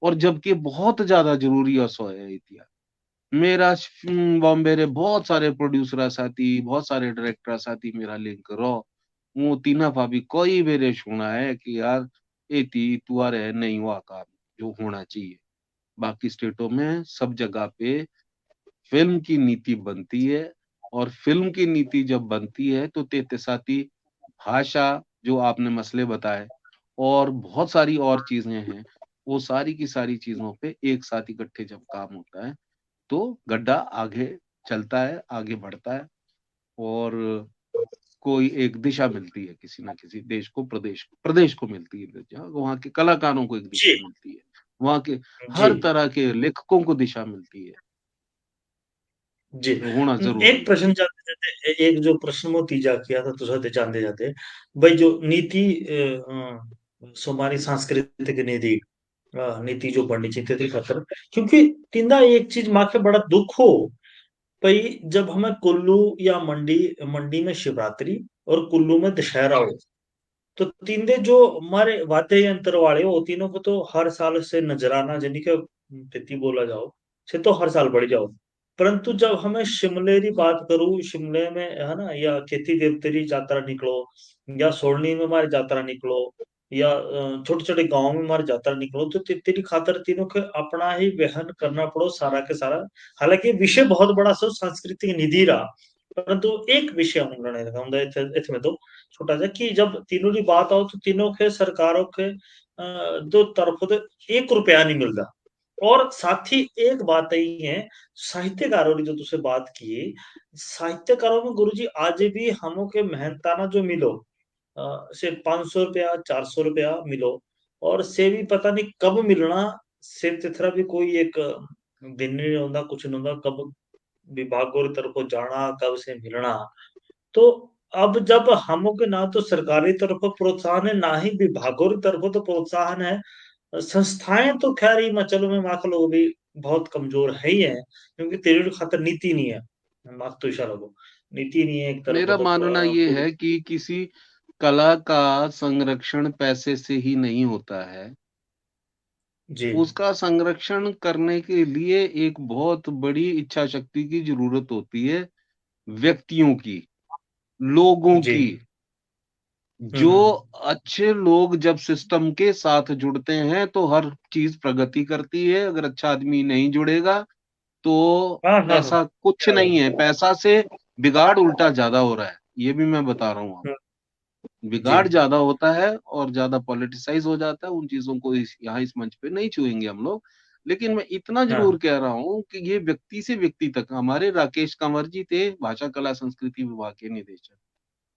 C: और जबकि बहुत ज्यादा जरूरी है सो है इतिहास मेरा बॉम्बे रे बहुत सारे प्रोड्यूसर साथी बहुत सारे डायरेक्टर साथी मेरा लिंक करो, वो तीना भाभी कोई मेरे सुना है कि यार एती तुआरे नहीं हुआ काम जो होना चाहिए। बाकी स्टेटों में सब जगह पे फिल्म की नीति बनती है, और फिल्म की नीति जब बनती है तो तेते साथी भाषा जो आपने मसले बताए और बहुत सारी और चीजें हैं, वो सारी की सारी चीजों पे एक साथ इकट्ठे जब काम होता है तो गड्ढा आगे चलता है, आगे बढ़ता है। और कोई एक दिशा मिलती है, किसी ना किसी देश को, प्रदेश को मिलती है, जहाँ वहाँ के कलाकारों को एक दिशा
B: जी,
C: मिलती है, वहाँ के
B: जी,
C: हर तरह के लेखकों को दिशा मिलती है,
B: जी।
C: जो होना
B: एक
C: ज़रूरी है।
B: प्रश्न जाते-जाते एक जो प्रश्न मैं तीजा किया था तुझे जाते-जाते, भाई जो नीति सो हमारी सांस्कृतिक नीति जो बननी चाहिए थी खातर क्योंकि तिंदा एक चीज माखे बड़ा दुख हो भाई जब हमें कुल्लू या मंडी मंडी में शिवरात्रि और कुल्लू में दशहरा हो तो तीनों जो हमारे वाद्य यंत्र वाले हो तीनों को तो हर साल से नजराना जिन्हीं के तिथि बोला जाओ से तो हर साल बढ़ जाओ परंतु जब हमें शिमले की बात करूं शिमले में है ना या खेती देवतेरी यात्रा निकलो या सोलनी में हमारी यात्रा निकलो या छोटे छोटे गांव में हमारी यात्रा निकलो तो तितरी खातर तीनों के अपना ही वहन करना पड़ो सारा के सारा हालांकि विषय बहुत बड़ा सो सांस्कृतिक निधि रहा परंतु एक विषय हम गणे रखा इसमें तो छोटा सा कि जब तीनों की बात आओ तो तीनों के सरकारों के दो तरफों से 1 रुपया नहीं मिलता और साथ ही एक बात यही है साहित्यकारों ने जो तुझसे बात की साहित्यकारों में गुरुजी आज भी हमों के मेहनताना जो मिलो से 500 रुपया 400 रुपया मिलो और से भी पता नहीं कब मिलना से तिथरा भी कोई एक दिन नहीं होता कुछ नहीं होता कब विभागों की तरफ जाना कब से मिलना तो अब जब हमों के ना तो सरकारी तरफ प्रोत्साहन है ना ही विभागों की तरफ तो प्रोत्साहन है संस्थाएं तो खैर ही चलो मैं माख लो भी बहुत कमजोर है ही है क्योंकि तेरे खातर नीति नहीं है माख तो इशारा को नीति नहीं है एक तरफ
C: मेरा
B: मतलब
C: मानना ये है कि किसी कला का संरक्षण पैसे से ही नहीं होता है।
B: जी
C: उसका संरक्षण करने के लिए एक बहुत बड़ी इच्छा शक्ति की जरूरत होती है, व्यक्तियों की, लोगों
B: जी
C: की। जो अच्छे लोग जब सिस्टम के साथ जुड़ते हैं तो हर चीज प्रगति करती है। अगर अच्छा आदमी नहीं जुड़ेगा तो
B: हाँ हाँ हाँ
C: ऐसा कुछ नहीं है। पैसा से बिगाड़ उल्टा ज्यादा हो रहा है, ये भी मैं बता रहा हूँ।
B: हाँ, जी
C: बिगाड़ ज्यादा होता है और ज्यादा पॉलिटिसाइज हो जाता है। उन चीजों को यहाँ इस मंच पे नहीं छुएंगे हम लोग। लेकिन मैं इतना जरूर
B: हाँ
C: कह रहा हूँ कि ये व्यक्ति से व्यक्ति तक, हमारे राकेश कंवर जी थे भाषा कला संस्कृति विभाग के निदेशक,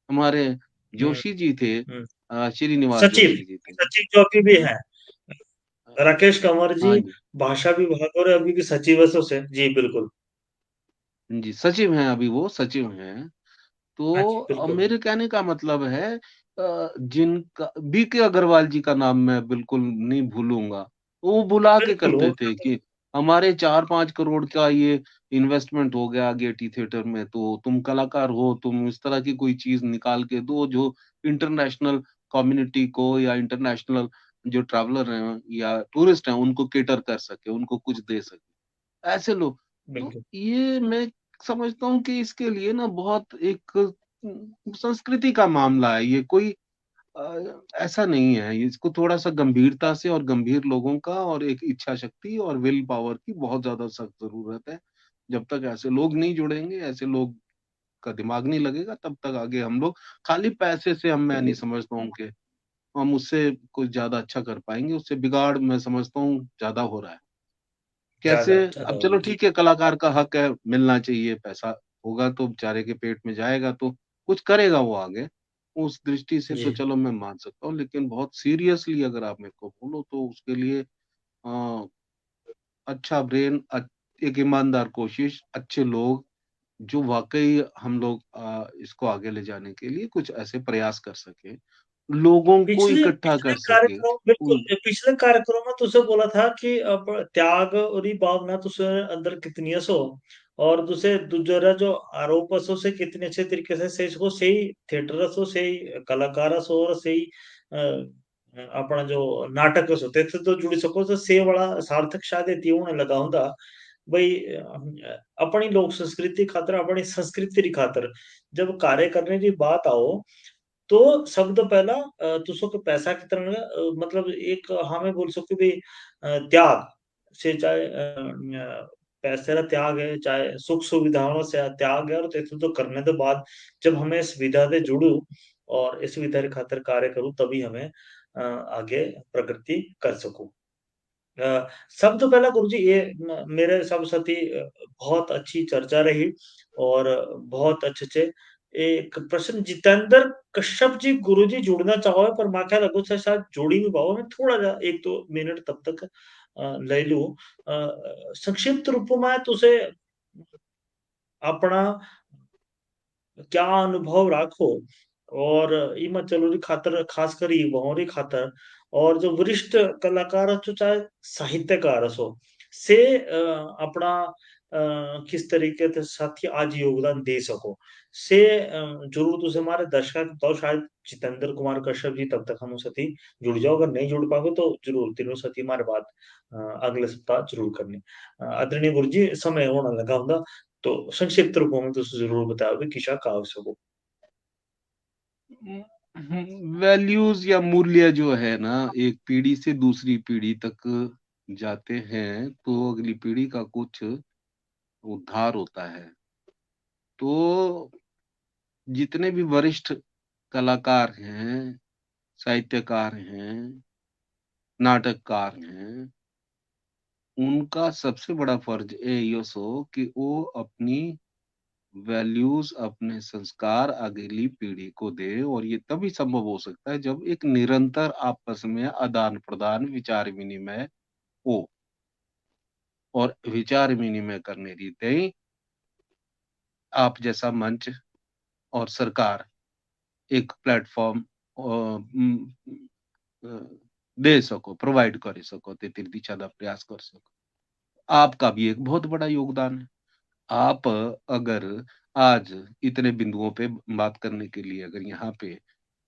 C: हमारे
B: हम्म
C: जोशी जी थे,
B: हम्म
C: श्रीनिवास
B: सचिव
C: जोशी जी थे।
B: सचिव चौकी भी है राकेश कंवर जी
C: हाँ जी,
B: भाषा विभाग और अभी की सचिव है से जी बिल्कुल
C: जी सचिव हैं, अभी वो सचिव हैं।
B: हाँ
C: तो
B: जी बिल्कुल
C: मेरे कहने का मतलब है, जिनका बीके अग्रवाल जी का नाम मैं बिल्कुल नहीं भूलूंगा। वो बुला के
B: बिल्कुल वो
C: करते थे कि हमारे 4-5 करोड़ का ये इन्वेस्टमेंट हो गया गेटी थिएटर में, तो तुम कलाकार हो, तुम इस तरह की कोई चीज निकाल के दो जो इंटरनेशनल कम्युनिटी को या इंटरनेशनल जो ट्रैवलर हैं या टूरिस्ट हैं उनको केटर कर सके, उनको कुछ दे सके, ऐसे लोग। तो
B: बिल्कुल
C: ये मैं समझता हूँ कि इसके लिए ना बहुत एक संस्कृति का मामला है ये, कोई ऐसा नहीं है। इसको थोड़ा सा गंभीरता से, और गंभीर लोगों का और एक इच्छा शक्ति और विल पावर की बहुत ज्यादा सख्त जरूरत है। जब तक ऐसे लोग नहीं जुड़ेंगे, ऐसे लोग का दिमाग नहीं लगेगा, तब तक आगे हम लोग खाली पैसे से, मैं नहीं समझता हूँ कि हम उससे कुछ ज्यादा अच्छा कर पाएंगे। उससे बिगाड़ मैं समझता हूँ ज्यादा हो रहा है। कैसे?
B: ज्यादा ज्यादा
C: अब
B: हो
C: चलो
B: रहा है जी
C: ठीक है, कलाकार का हक है, मिलना चाहिए, पैसा होगा तो बेचारे के पेट में जाएगा तो कुछ करेगा वो आगे। उस दृष्टि से तो
B: जी
C: चलो मैं मान सकता हूँ, लेकिन बहुत सीरियसली अगर आप मेरे को बोलो तो उसके लिए अ, अच्छा ब्रेन, एक ईमानदार कोशिश, अच्छे लोग जो वाकई हम लोग इसको आगे ले जाने के लिए कुछ ऐसे प्रयास कर सके, लोगों को
B: पिछले
C: इकट्ठा
B: पिछले
C: कर सके।
B: कार्यक्रम बिल्कुल
C: उन
B: पिछले कार्यक्रम में तुझे बोला था कि अब त्याग और ये भावना तुझे अंदर कितनी है सो और तुझे दूसरा जो आरोप है सो से कितने अच्छे तरीके से इसको सही थिएटर सो सही कलाकार सो और सही अपना जो नाटक सो ते तो जुड़ी सको तो से बड़ा सार्थक शायद ये होने लगा होता भाई अपनी लोक संस्कृति खातर अपनी संस्कृति री खातर जब कार्य करने की बात आओ तो सब तो पहला तुसो के पैसा की तरह मतलब एक हमें बोल सकते भी त्याग से चाहे पैसे का त्याग है चाहे सुख सुविधाओं से त्याग है और तो करने के बाद जब हमें इस विधा से जुड़ू और इस विधा के खातिर कार्य करूँ तभी हमें आगे प्रगति कर सकूं सब तो पहला गुरु जी ये मेरे सब साथी बहुत अच्छी चर्चा रही और बहुत अच्छे एक प्रश्न जितेंद्र कश्यप जी गुरु जी जुड़ना चाहो पर मैं क्या लगो से शायद जोड़ी नहीं पाओ मैं थोड़ा जा 1-2 मिनट तब तक ले लूं संक्षिप्त रूप में तुसे अपना क्या अनुभव राखो और इमा चलो री खातर खास कर युवाओं री खातर और जो वरिष्ठ कलाकार हो चाहे साहित्यकार हो से अपना किस तरीके से साथी आज योगदान दे सको से जरूर तुझे हमारे दर्शक तो शायद जितेंद्र कुमार कश्यप जी तब तक हम साथी जुड़ जाओ अगर नहीं जुड़ पाओगे तो जरूर तीनों साथी हमारे बात अगले सप्ताह जरूर करनी आदरणीय गुरु जी समय होने लगा होगा तो संक्षिप्त रूप में तो जरूर बताओ कि किसा का आवश्यक
C: वैल्यूज या मूल्य जो है ना एक पीढ़ी से दूसरी पीढ़ी तक जाते हैं तो अगली पीढ़ी का कुछ उद्धार होता है। तो जितने भी वरिष्ठ कलाकार हैं, साहित्यकार हैं, नाटककार हैं, उनका सबसे बड़ा फर्ज ये सो कि वो अपनी वैल्यूज अपने संस्कार अगली पीढ़ी को दे और ये तभी संभव हो सकता है जब एक निरंतर आपस में आदान प्रदान विचार विनिमय हो और विचार विनिमय करने रीते आप जैसा मंच और सरकार एक प्लेटफॉर्म दे सको प्रोवाइड कर सको ते दिशा का प्रयास कर सको आपका भी एक बहुत बड़ा योगदान है। आप अगर आज इतने बिंदुओं पे बात करने के लिए अगर यहाँ पे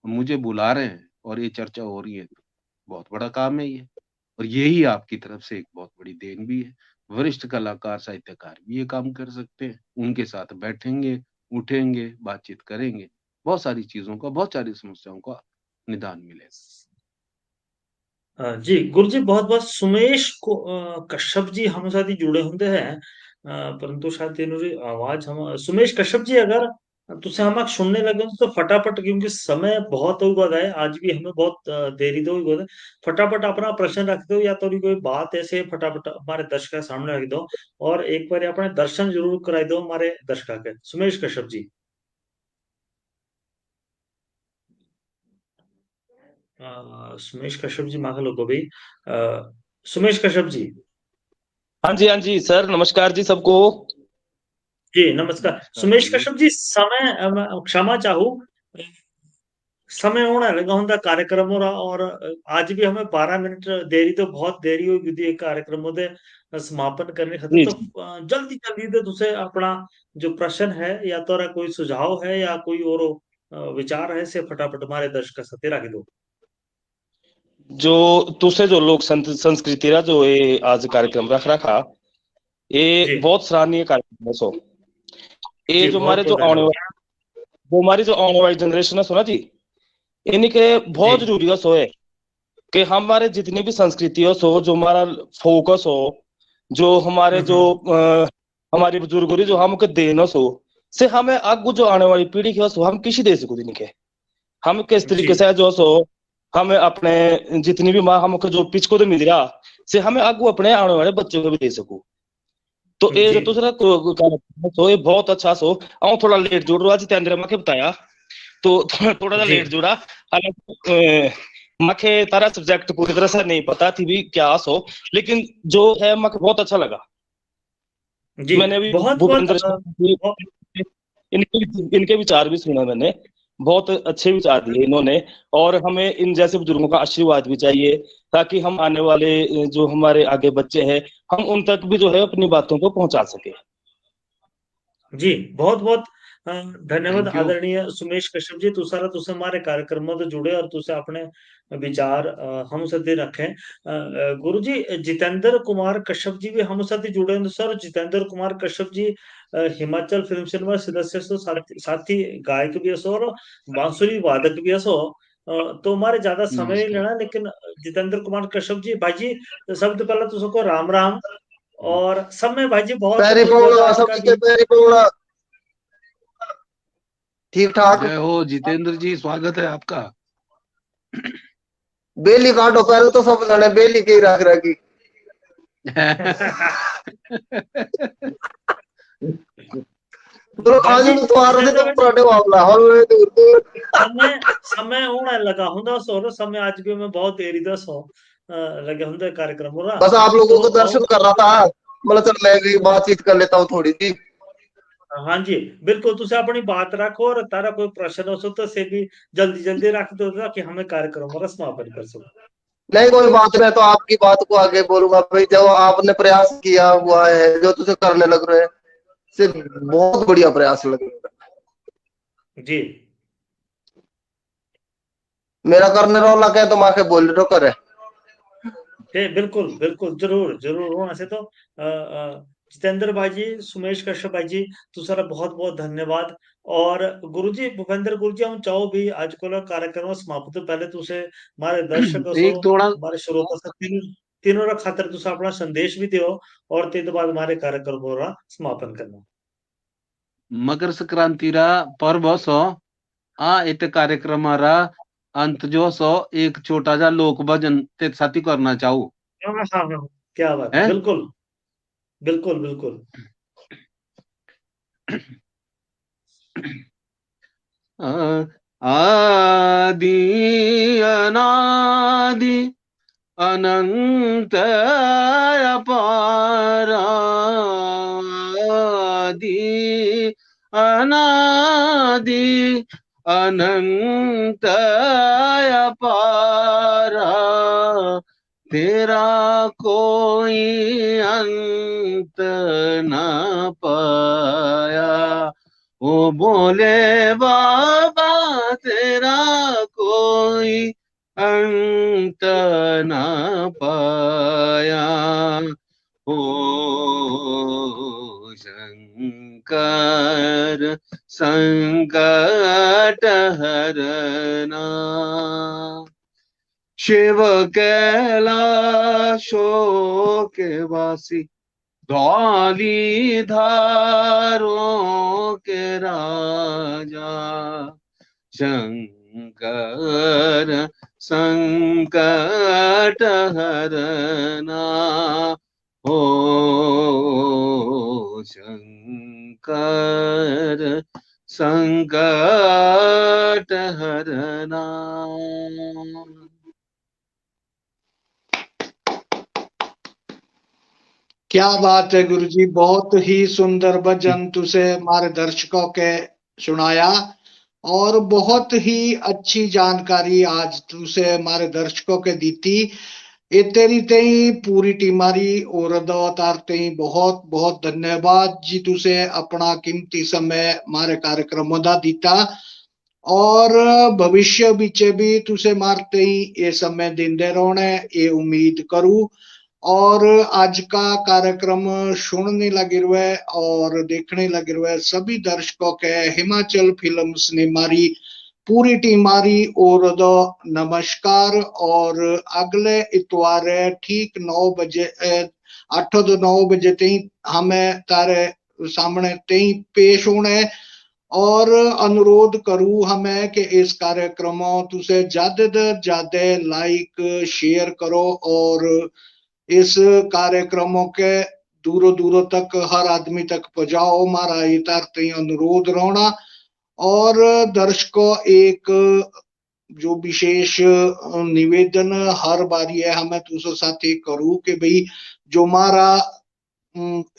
C: मुझे बुला रहे हैं और ये चर्चा हो रही है तो बहुत बड़ा काम है ये और यही आपकी तरफ से एक बहुत बड़ी देन भी है। वरिष्ठ कलाकार साहित्यकार भी ये काम कर सकते हैं, उनके साथ बैठेंगे उठेंगे बातचीत करेंगे बहुत सारी चीजों का बहुत सारी समस्याओं का निदान मिलेगा।
B: जी गुरु जी बहुत बहुत सुमेश को कश्यप जी हम साथ ही जुड़े होंगे हैं परंतु शायद इन्होंने आवाज हम सुमेश कश्यप जी अगर तुसे हम सुनने लगे तो फटाफट क्योंकि समय बहुत हो गया है आज भी हमें बहुत देरी तो हो गई फटाफट अपना प्रश्न रख दो या तो कोई बात ऐसे फटाफट हमारे दर्शक के सामने रख दो और एक बार अपने दर्शन जरूर कराई दो हमारे दर्शक के सुमेश कश्यप जी सुमेश कश्यप जी मांग लो भाई सुमेश कश्यप जी
D: हाँ जी सर नमस्कार जी सबको।
B: जी नमस्कार सुमेश कश्यप जी समय क्षमा चाहूँ समय होना लगा होता कार्यक्रम हो रहा और आज भी हमें 12 मिनट देरी तो बहुत देरी हुई विधि कार्यक्रम होते समापन करने खातिर तो जल्दी जल्दी तो तुसे अपना जो प्रश्न है या तो कोई सुझाव है या कोई और विचार है से फटाफट हमारे दर्शक साथ रख दो।
D: जो तुसे जो लोक संस्कृति रा जो ये आज कार्यक्रम रख रखा ये बहुत सराहनीय कार्यक्रम है। सो ये जो हमारे जो आने वाले वो हमारी जो आने वाली जनरेशन है सोना जी इनके बहुत जरूरी है सो है कि हमारे जितनी भी संस्कृति हो सो जो हमारा फोकस हो जो हमारे जो हमारे बुजुर्गों जो हमको देना सो से हमें आगू जो आने वाली पीढ़ी की सो हम किसी दे सको दिन के हम किस तरीके से जो सो हमें अपने जितनी भी माँ हमको जो पिच को तो मिल रहा से हमें आगू अपने आने वाले बच्चों को भी दे सकूं। तो ये दूसरा तो ये बहुत अच्छा सो आऊं थोड़ा लेट जुड़ रहा जितेंद्र माँ के बताया तो थोड़ा सा लेट जुड़ा हालांकि मखे तारा सब्जेक्ट पूरी तरह से नहीं पता थी भी क्या सो लेकिन जो है मखे बहुत अच्छा लगा जी, मैंने भी भूपेंद्र इनके विचार भी सुना मैंने बहुत अच्छे विचार दिए इन्होंने और हमें इन जैसे बुजुर्गों का आशीर्वाद भी चाहिए ताकि हम आने वाले जो हमारे आगे बच्चे हैं हम उन तक भी जो है अपनी बातों को पहुंचा सके।
B: जी बहुत बहुत धन्यवाद आदरणीय सुमेश कश्यप जी तुसारा तुसे हमारे कार्यक्रम में तो जुड़े और तुसे अपने विचार हम साथ रखे गुरु जी जितेंद्र कुमार कश्यप जी भी हम साथ जुड़े sir Jitendra Kumar Kashyap ji Himachal film cinema सदस्य साथी गायक भी असो और बांसुरी वादक भी असो तो हमारे ज्यादा समय नहीं लेना लेकिन जितेंद्र कुमार कश्यप जी भाई जी सबसे पहले तो सबको राम राम और सब में भाई जी बहुत
E: ठीक ठाक
C: जय हो जितेंद्र जी स्वागत है आपका।
E: बेली काटो पहले तो सब लड़े बेली की रख रखी आज तुम्हारा तो पराठे मामला
B: समय समय होने लगा हुंदा सो समय आज भी मैं बहुत देरी दा सो लगे हुंदे कार्यक्रम हो रहा।
E: बस आप लोगों को दर्शन कर रहा था, मतलब चल मैं भी बातचीत कर लेता हूँ थोड़ी सी।
B: हाँ जी बिल्कुल, तुसे अपनी बात रखो और तारा कोई प्रश्न हो तो से भी जल्दी जल्दी रख दो ताकि हमें कार्यक्रम का समापन कर सको।
E: नहीं कोई बात नहीं, तो आपकी बात को आगे बोलूंगा भाई। जो आपने प्रयास किया हुआ है, जो तुझे करने लग रहे हैं, सिर्फ बहुत बढ़िया प्रयास लग रहा है
B: जी।
E: मेरा करने रोला क्या तुम आके बोल रहे हो करे।
B: बिल्कुल बिल्कुल जरूर जरूर होना से तो जितेंद्र भाई जी, सुमेश कश्यप भाई जी, तुसारा बहुत बहुत धन्यवाद। और गुरुजी भूपेंद्र गुरुजी हम चाहो भी आज को कार्यक्रम समाप्त तो पहले तुसे हमारे दर्शक
C: एक थोड़ा
B: हमारे श्रोता से तीनों रा खातर तुसा अपना संदेश भी दियो और ते बाद हमारे कार्यक्रम रा समापन करना।
C: मकर संक्रांति रा पर्व सो इत कार्यक्रम रा अंत जो सो एक छोटा सा लोक भजन ते साथी करना चाहूँ।
B: हाँ हाँ हाँ, क्या बात है, बिल्कुल बिल्कुल बिल्कुल।
C: आदि अनादि अनंत अपार, आदि अनादि अनंत अपार, तेरा कोई अंत न पाया। ओ बोले बाबा तेरा कोई अंत न पाया। ओ शंकर संकट हरना, शिव कैलाशों के वासी, धौली धारों के राजा, शंकर संकट हरना। हो शंकर संकट हरना।
A: क्या बात है गुरुजी, बहुत ही सुंदर भजन तुसे हमारे दर्शकों के सुनाया और बहुत ही अच्छी जानकारी आज तुसे हमारे दर्शकों के दी थी। ये तेरी तेई पूरी टीमारी और अवतार तेई बहुत बहुत धन्यवाद जी। तुसे अपना कीमती समय हमारे कार्यक्रमों दा दीता और भविष्य बिचे भी तुसे मारते ही ये समय देंदे रहने ये उम्मीद करूं। और आज का कार्यक्रम सुनने लगे हुए और देखने लगे हुए सभी दर्शकों के हिमाचल फिल्म्स ने मारी पूरी टीम मारी और दो नमस्कार। और अगले इतवार ठीक 9 बजे 8 तो 9 बजे तई हमें तारे सामने तई पेश होने और अनुरोध करूं हमें कि इस कार्यक्रम तुसे ज्यादा से ज्यादा लाइक शेयर करो और इस कार्यक्रमों के दूरों दूरों तक हर आदमी तक पहुंचाओ। हमारा ये तारते अनुरोध रहना और दर्शकों एक जो विशेष निवेदन हर बार ये हमें तुझे साथी करूं कि भाई जो हमारा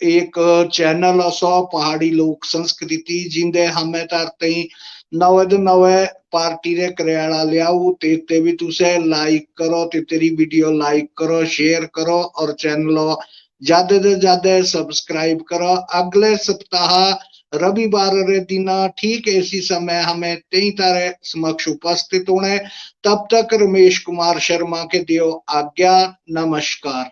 A: एक चैनल असो पहाड़ी लोक संस्कृति जिंदे हमें तारते नवे नवे पार्टी रे करेला लियाऊ ते भी तुसे लाइक करो, ते तेरी वीडियो लाइक करो, शेयर करो और चैनल ज्यादा से ज्यादा सब्सक्राइब करो। अगले सप्ताह रविवार रे दिन ठीक इसी समय हमें तेई तारे समक्ष उपस्थित होने। तब तक रमेश कुमार शर्मा के दियो आज्ञा। नमस्कार।